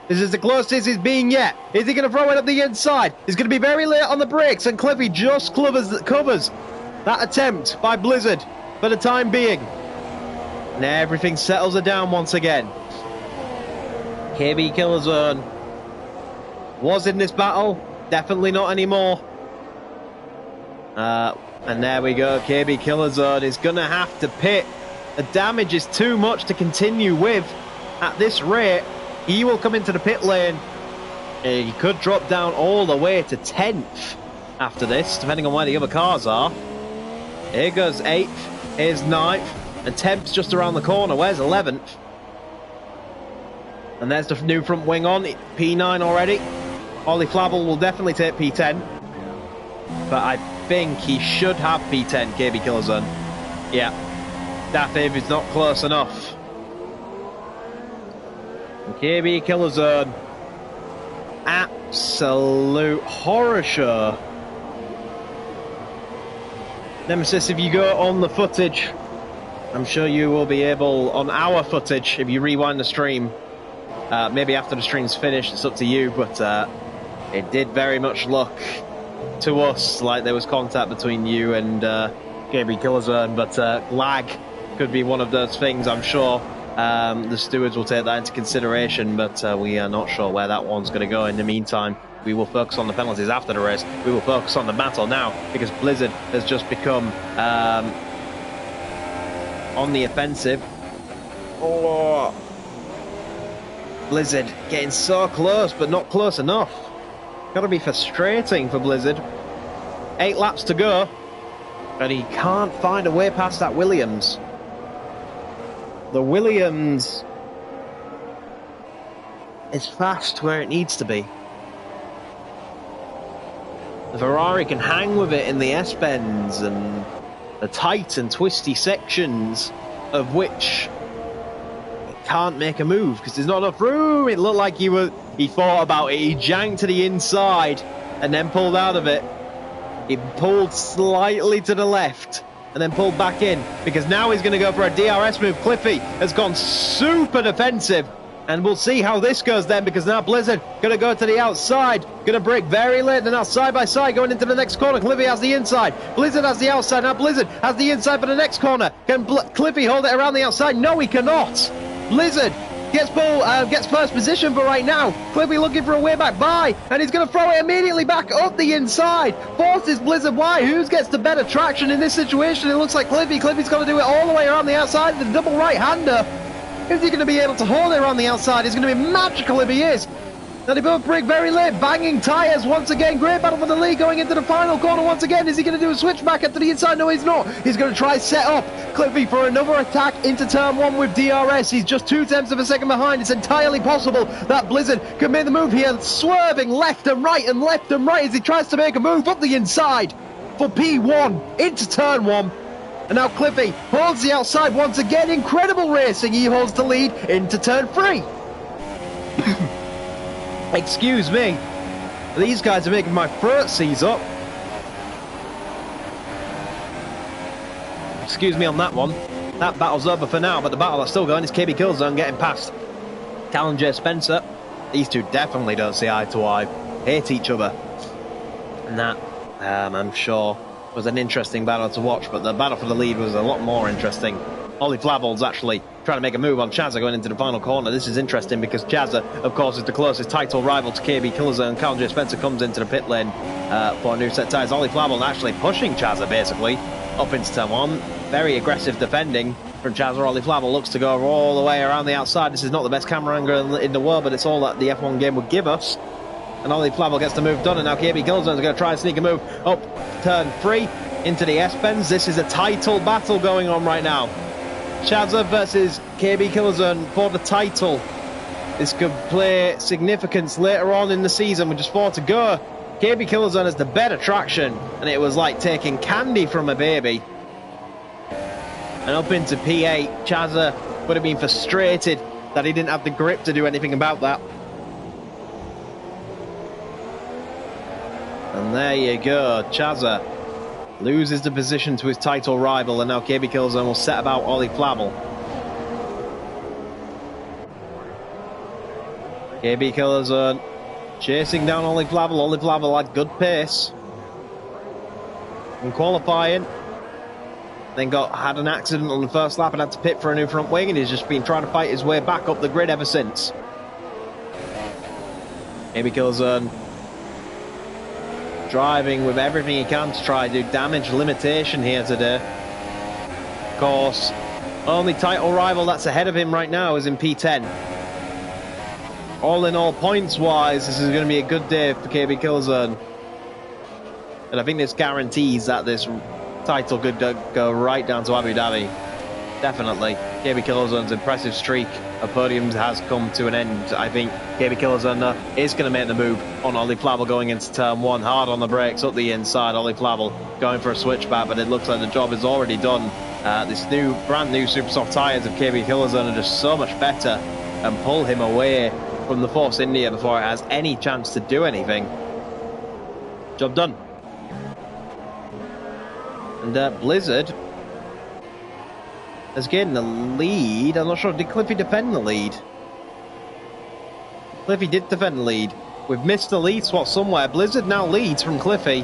This is the closest he's been yet. Is he going to throw it up the inside? He's going to be very late on the brakes, and Cliffy just covers that attempt by Blizzard for the time being. Now everything settles it down once again. KB Killerzone was in this battle, definitely not anymore. And there we go, KB Killerzone is going to have to pit. The damage is too much to continue with at this rate. He will come into the pit lane. He could drop down all the way to 10th after this, depending on where the other cars are. Here goes 8th, here's 9th, and 10th's just around the corner. Where's 11th? And there's the new front wing on, P9 already. Ollie Flavel will definitely take P10. But I think he should have P10, KB Killerzone. Yeah, that if it's not close enough. KB Killerzone, absolute horror show. Nemesis, if you go on the footage, I'm sure you will be able, on our footage, if you rewind the stream, maybe after the stream's finished, it's up to you, but it did very much look to us like there was contact between you and KB Killerzone, but lag could be one of those things. I'm sure the stewards will take that into consideration, but we are not sure where that one's going to go. In the meantime, we will focus on the penalties after the race. We will focus on the battle now, because Blizzard has just become on the offensive. Oh, Blizzard getting so close, but not close enough. Got to be frustrating for Blizzard. 8 laps to go, and he can't find a way past that Williams. The Williams is fast where it needs to be. The Ferrari can hang with it in the S-bends and the tight and twisty sections of which it can't make a move because there's not enough room. It looked like he thought about it. He janked to the inside and then pulled out of it. He pulled slightly to the left and then pulled back in, because now he's going to go for a DRS move. Cliffy has gone super defensive, and we'll see how this goes then, because now Blizzard going to go to the outside, going to brake very late, and now side by side going into the next corner. Cliffy has the inside, Blizzard has the outside, now Blizzard has the inside for the next corner. Can Cliffy hold it around the outside? No, he cannot. Blizzard gets first position for right now. Cliffy looking for a way back by, and he's going to throw it immediately back up the inside. Forces Blizzard wide. Who gets the better traction in this situation? It looks like Cliffy. Cliffy's got to do it all the way around the outside. The double right-hander. Is he going to be able to hold it around the outside? It's going to be magical if he is. Now they both brake very late, banging tyres once again. Great battle for the lead going into the final corner once again. Is he going to do a switch back into the inside? No, he's not. He's going to try set up Cliffy for another attack into turn 1 with DRS. He's just 0.2 of a second behind. It's entirely possible that Blizzard can make the move here, swerving left and right as he tries to make a move up the inside for P1 into turn 1. And now Cliffy holds the outside once again. Incredible racing. He holds the lead into turn 3. Excuse me. These guys are making my throat seize up. Excuse me on that one. That battle's over for now, but the battle that's still going is KB Killzone getting past Cal and Jay Spencer, these two definitely don't see eye to eye, hate each other. And that, I'm sure, was an interesting battle to watch, but the battle for the lead was a lot more interesting. Ollie Flavel's actually trying to make a move on Chazza going into the final corner. This is interesting because Chazza, of course, is the closest title rival to KB Killzone, and Cal J. Spencer comes into the pit lane for a new set tires. Ollie Flavel actually pushing Chazza, basically, up into turn one. Very aggressive defending from Chazza. Ollie Flavel looks to go all the way around the outside. This is not the best camera angle in the world, but it's all that the F1 game would give us. And Ollie Flavel gets the move done, and now KB Killzone is going to try and sneak a move up turn 3 into the S-Bends. This is a title battle going on right now. Chazza versus KB Killzone for the title. This could play significance later on in the season with just 4 to go. KB Killzone has the better traction, and it was like taking candy from a baby. And up into P8, Chazza would have been frustrated that he didn't have the grip to do anything about that. And there you go, Chazza loses the position to his title rival, and now KB Killzone will set about Ollie Flavel. KB Killzone chasing down Ollie Flavel. Ollie Flavel had good pace in qualifying, then had an accident on the first lap and had to pit for a new front wing, and he's just been trying to fight his way back up the grid ever since. KB Killzone driving with everything he can to try to do damage limitation here today. Of course, only title rival that's ahead of him right now is in P10. All in all, points-wise, this is going to be a good day for KB Killzone. And I think this guarantees that this title could go right down to Abu Dhabi. Definitely. KB Killzone's impressive streak of podiums has come to an end. I think KB Killzone is going to make the move on Ollie Flavel going into turn 1. Hard on the brakes, up the inside. Ollie Flavel going for a switchback, but it looks like the job is already done. This brand new super soft tyres of KB Killzone are just so much better and pull him away from the Force India before it has any chance to do anything. Job done. And Blizzard has gained the lead. I'm not sure, did Cliffy defend the lead? Cliffy did defend the lead. We've missed the lead swap somewhere. Blizzard now leads from Cliffy.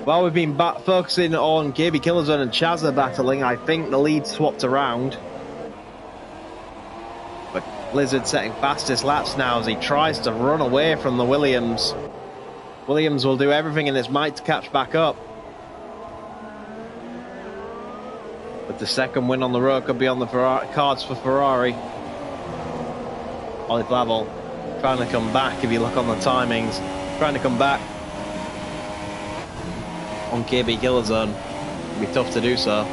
While we've been focusing on KB Killzone and Chazza battling, I think the lead swapped around. But Blizzard setting fastest laps now as he tries to run away from the Williams. Williams will do everything in his might to catch back up. But the second win on the road could be on the cards for Ferrari. Ollie Flavel trying to come back, if you look on the timings. Trying to come back on KB Killzone. It'll be tough to do so.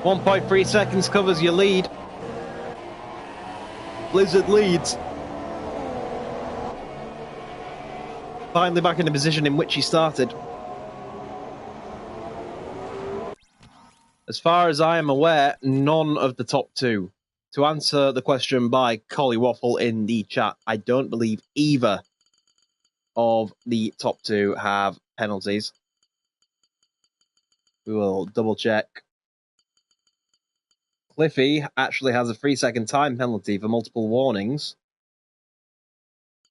.3 seconds covers your lead. Blizzard leads. Finally back in the position in which he started. As far as I am aware, none of the top 2. To answer the question by Collie Waffle in the chat, I don't believe either of the top 2 have penalties. We will double check. Cliffy actually has a 3-second time penalty for multiple warnings.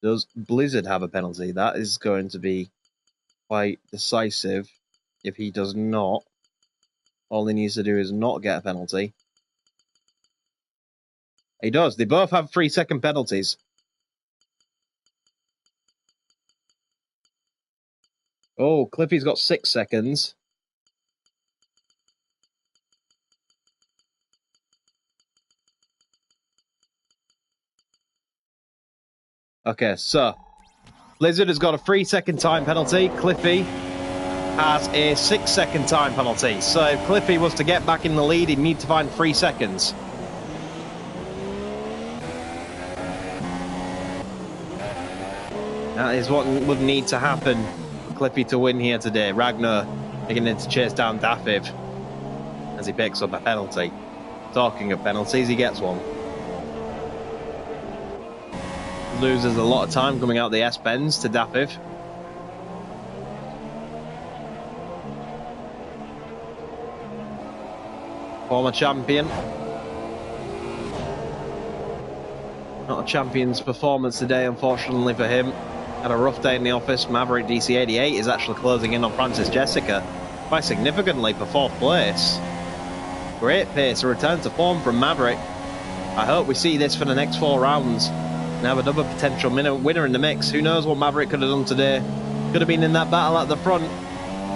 Does Blizzard have a penalty? That is going to be quite decisive if he does not. All he needs to do is not get a penalty. He does. They both have 3-second penalties. Oh, Cliffy's got 6 seconds. Okay, so Blizzard has got a 3-second time penalty. Cliffy has a 6-second time penalty. So if Cliffy was to get back in the lead, he'd need to find 3 seconds. That is what would need to happen for Cliffy to win here today. Ragnar beginning to chase down Dafiv as he picks up a penalty. Talking of penalties, he gets one. Loses a lot of time coming out the S-Bends to Dafiv. Former champion. Not a champion's performance today, unfortunately for him. Had a rough day in the office. Maverick DC88 is actually closing in on Francis Jessica quite significantly for 4th place. Great pace, a return to form from Maverick. I hope we see this for the next 4 rounds and have another potential winner in the mix. Who knows what Maverick could have done today? Could have been in that battle at the front,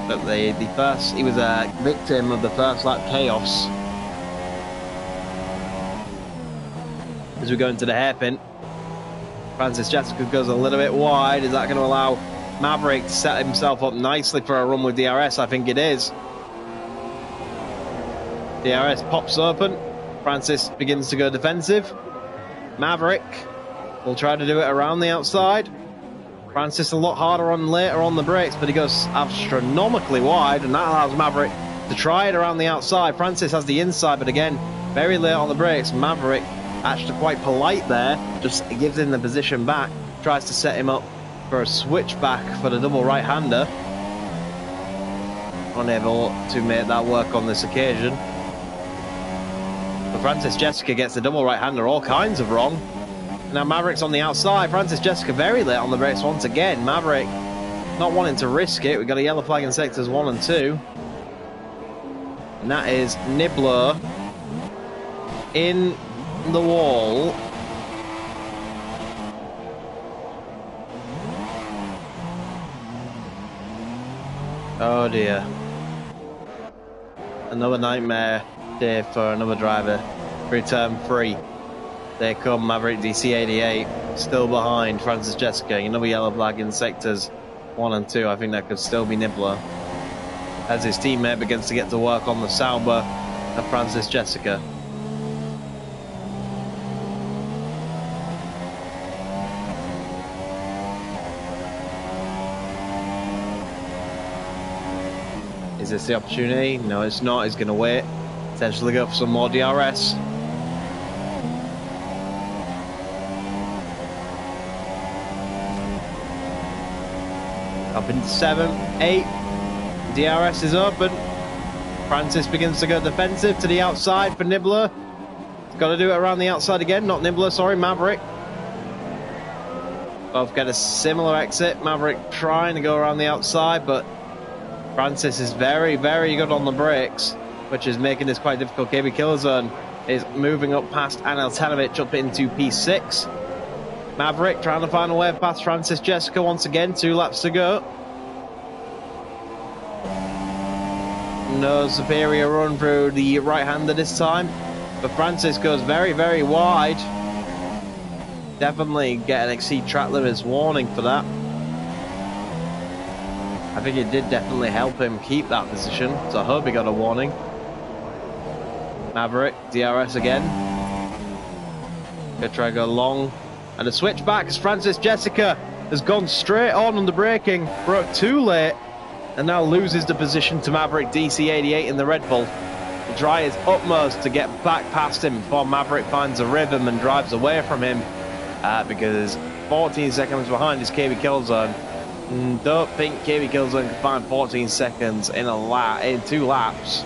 but he was a victim of the first lap chaos. As we go into the hairpin, Francis Jessica goes a little bit wide. Is that going to allow Maverick to set himself up nicely for a run with DRS? I think it is. DRS pops open. Francis begins to go defensive. Maverick will try to do it around the outside. Francis a lot harder on later on the brakes, but he goes astronomically wide, and that allows Maverick to try it around the outside. Francis has the inside, but again, very late on the brakes. Maverick actually quite polite there, just gives him the position back, tries to set him up for a switchback for the double right-hander. Unable to make that work on this occasion. But Francis Jessica gets the double right-hander all kinds of wrong. Now Maverick's on the outside. Francis Jessica very late on the brakes once again. Maverick not wanting to risk it. We've got a yellow flag in sectors 1 and 2. And that is Nibbler in the wall. Oh dear. Another nightmare day for another driver. Return 3. There come Maverick DC88, still behind Francis Jessica. Another yellow flag in sectors 1 and 2. I think that could still be Nibbler, as his teammate begins to get to work on the Sauber of Francis Jessica. Is this the opportunity? No, it's not. He's going to wait. Potentially go for some more DRS. Up into 7, 8. DRS is open. Francis begins to go defensive to the outside for Nibbler. He's got to do it around the outside again. Not Nibbler, sorry, Maverick. Both get a similar exit. Maverick trying to go around the outside, but Francis is very, very good on the brakes, which is making this quite difficult. KB Killzone is moving up past Anel Tanovic up into P6. Maverick trying to find a way past Francis Jessica once again. 2 laps to go. No superior run through the right-hander this time, but Francis goes very, very wide. Definitely get an exceed track limits warning for that. I think it did definitely help him keep that position, so I hope he got a warning. Maverick, DRS again. Gonna try to go long. And a switch back as Francis Jessica has gone straight on the braking, broke too late, and now loses the position to Maverick DC88 in the Red Bull. Will try his utmost to get back past him before Maverick finds a rhythm and drives away from him, because 14 seconds behind is KB Killzone. Don't think KB Killzone can find 14 seconds in in 2 laps.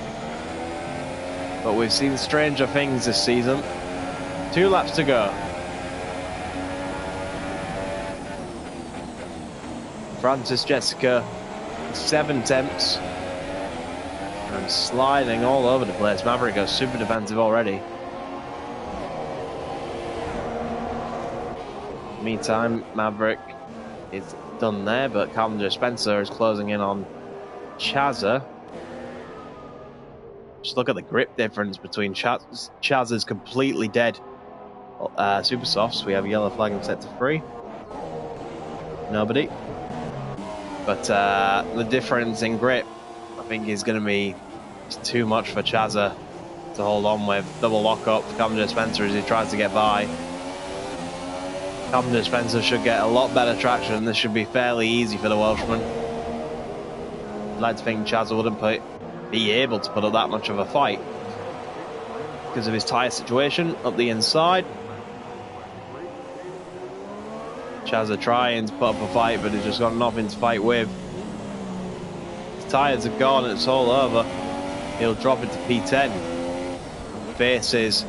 But we've seen stranger things this season. 2 laps to go. Francis Jessica, 7 attempts. And sliding all over the place. Maverick goes super defensive already. Meantime, Maverick is done there, but Calendar Spencer is closing in on Chazza. Just look at the grip difference between Chazza's completely dead super softs. We have a yellow flag in sector 3. Nobody. But the difference in grip, I think, is going to be too much for Chazza to hold on with. Double lock up for Calendar Spencer as he tries to get by. Calendar Spencer should get a lot better traction. This should be fairly easy for the Welshman. I'd like to think Chazza wouldn't be able to put up that much of a fight because of his tyre situation up the inside. Chazza trying to put up a fight, but he's just got nothing to fight with. His tyres are gone, it's all over. He'll drop into P10. faces.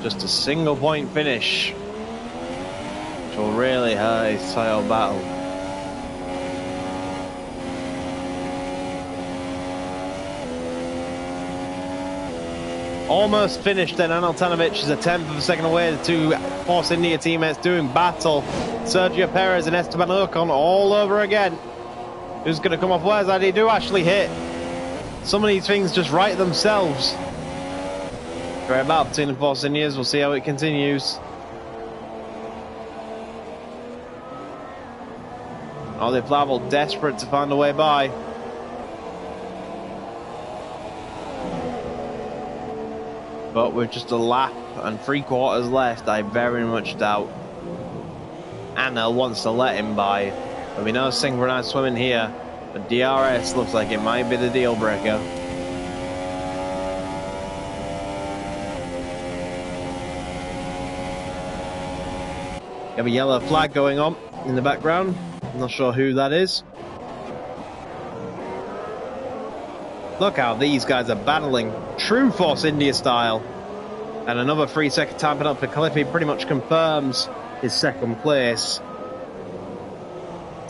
Just a single point finish, which will really hurt his title battle. Almost finished then. Aneltanovic is a tenth of a second away. The two Force India teammates doing battle. Sergio Perez and Esteban Ocon all over again. Who's going to come off worse? They do actually hit. Some of these things just right themselves. Great battle between the Force Indias. We'll see how it continues. Ollie Flavel desperate to find a way by. But with just a lap and 3/4 left, I very much doubt Anel wants to let him by. But we know synchronized swimming here, but DRS looks like it might be the deal breaker. We have a yellow flag going on in the background. I'm not sure who that is. Look how these guys are battling. True Force India style. And another 3-second time penalty for Cliffy pretty much confirms his second place.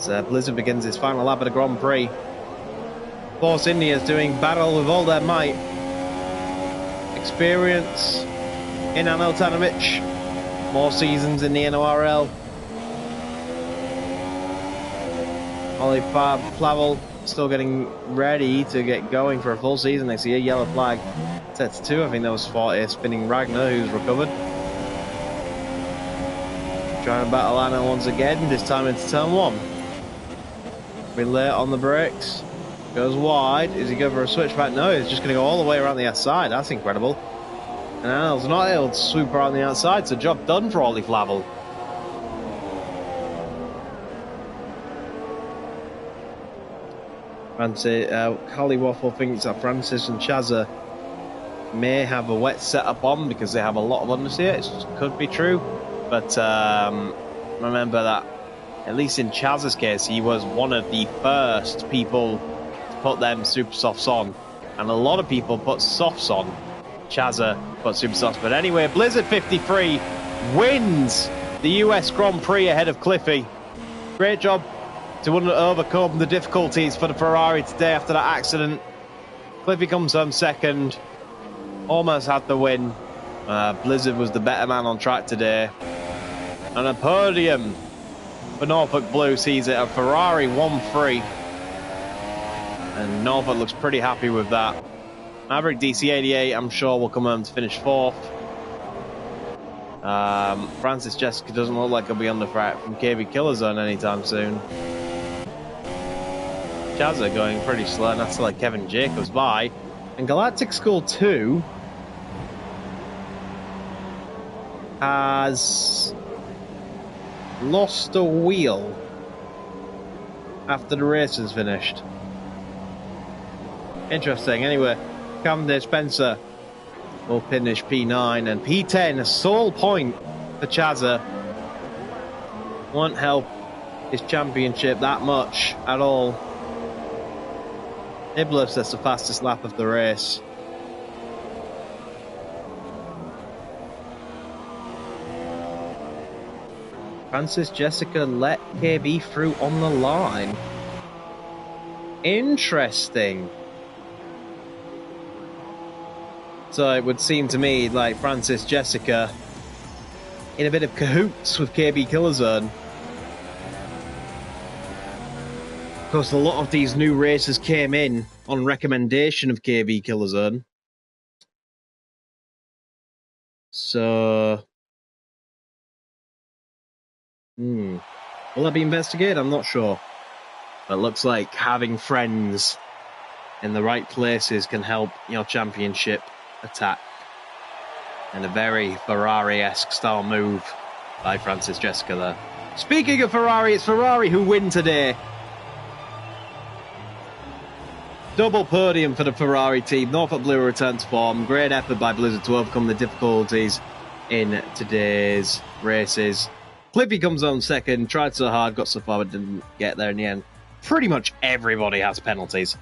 So Blizzard begins his final lap of the Grand Prix. Force India is doing battle with all their might. Experience in Aneltanovic. More seasons in the NORL. Ollie Flavel still getting ready to get going for a full season. They see a yellow flag. Sets 2. I think that was for spinning Ragnar, who's recovered. Trying to battle Anna once again, this time into turn 1. Been late on the brakes. Goes wide. Is he going for a switchback? No, he's just going to go all the way around the outside. That's incredible. And Anel's not able to swoop around the outside, so job done for Ollie Flavel. Holly Waffle thinks that Francis and Chazza may have a wet setup on because they have a lot of understeer. It could be true, but remember that at least in Chazza's case, he was one of the first people to put them super softs on, and a lot of people put softs on. Chazza put super softs, but anyway, Blizzard 53 wins the US Grand Prix ahead of Cliffy. Great job to overcome the difficulties for the Ferrari today after that accident. Cliffy comes home second. Almost had the win. Blizzard was the better man on track today. And a podium for Norfolk Blue sees it a Ferrari 1-3. And Norfolk looks pretty happy with that. Maverick DC88, I'm sure, will come home to finish 4th. Francis Jessica doesn't look like he'll be under threat from KB Killer Zone anytime soon. Chazza going pretty slow, and that's like Kevin Jacobs by. And Galactic School 2 has lost a wheel after the race is finished. Interesting. Anyway, Cavendish Spencer will finish P9 and P10, a sole point for Chazza. Won't help his championship that much at all. Iblis has the fastest lap of the race. Francis Jessica let KB through on the line. Interesting. So it would seem to me like Francis Jessica in a bit of cahoots with KB Killerzone. Of course, a lot of these new races came in on recommendation of KB Killerzone. So, will that be investigated? I'm not sure. But it looks like having friends in the right places can help your championship attack. And a very Ferrari-esque style move by Francis Jessica there. Speaking of Ferrari, it's Ferrari who win today. Double podium for the Ferrari team. Norfolk Blue return to form. Great effort by Blizzard to overcome the difficulties in today's races. Clippy comes on second. Tried so hard, got so far, but didn't get there in the end. Pretty much everybody has penalties,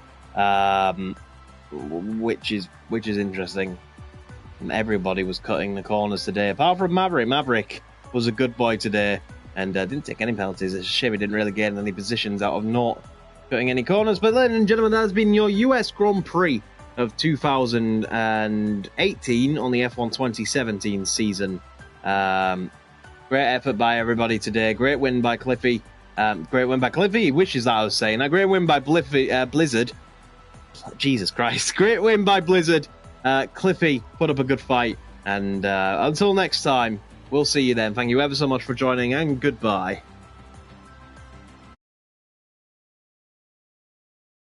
which is interesting. Everybody was cutting the corners today, apart from Maverick. Maverick was a good boy today and didn't take any penalties. It's a shame he didn't really gain any positions out of not cutting any corners. But ladies and gentlemen, that has been your US Grand Prix of 2018 on the F1 2017 season. Great effort by everybody today. Great win by Cliffy. Great win by Cliffy. He wishes that I was saying. A great win by Blizzard. Jesus Christ. Great win by Blizzard. Cliffy put up a good fight. And until next time, we'll see you then. Thank you ever so much for joining, and goodbye.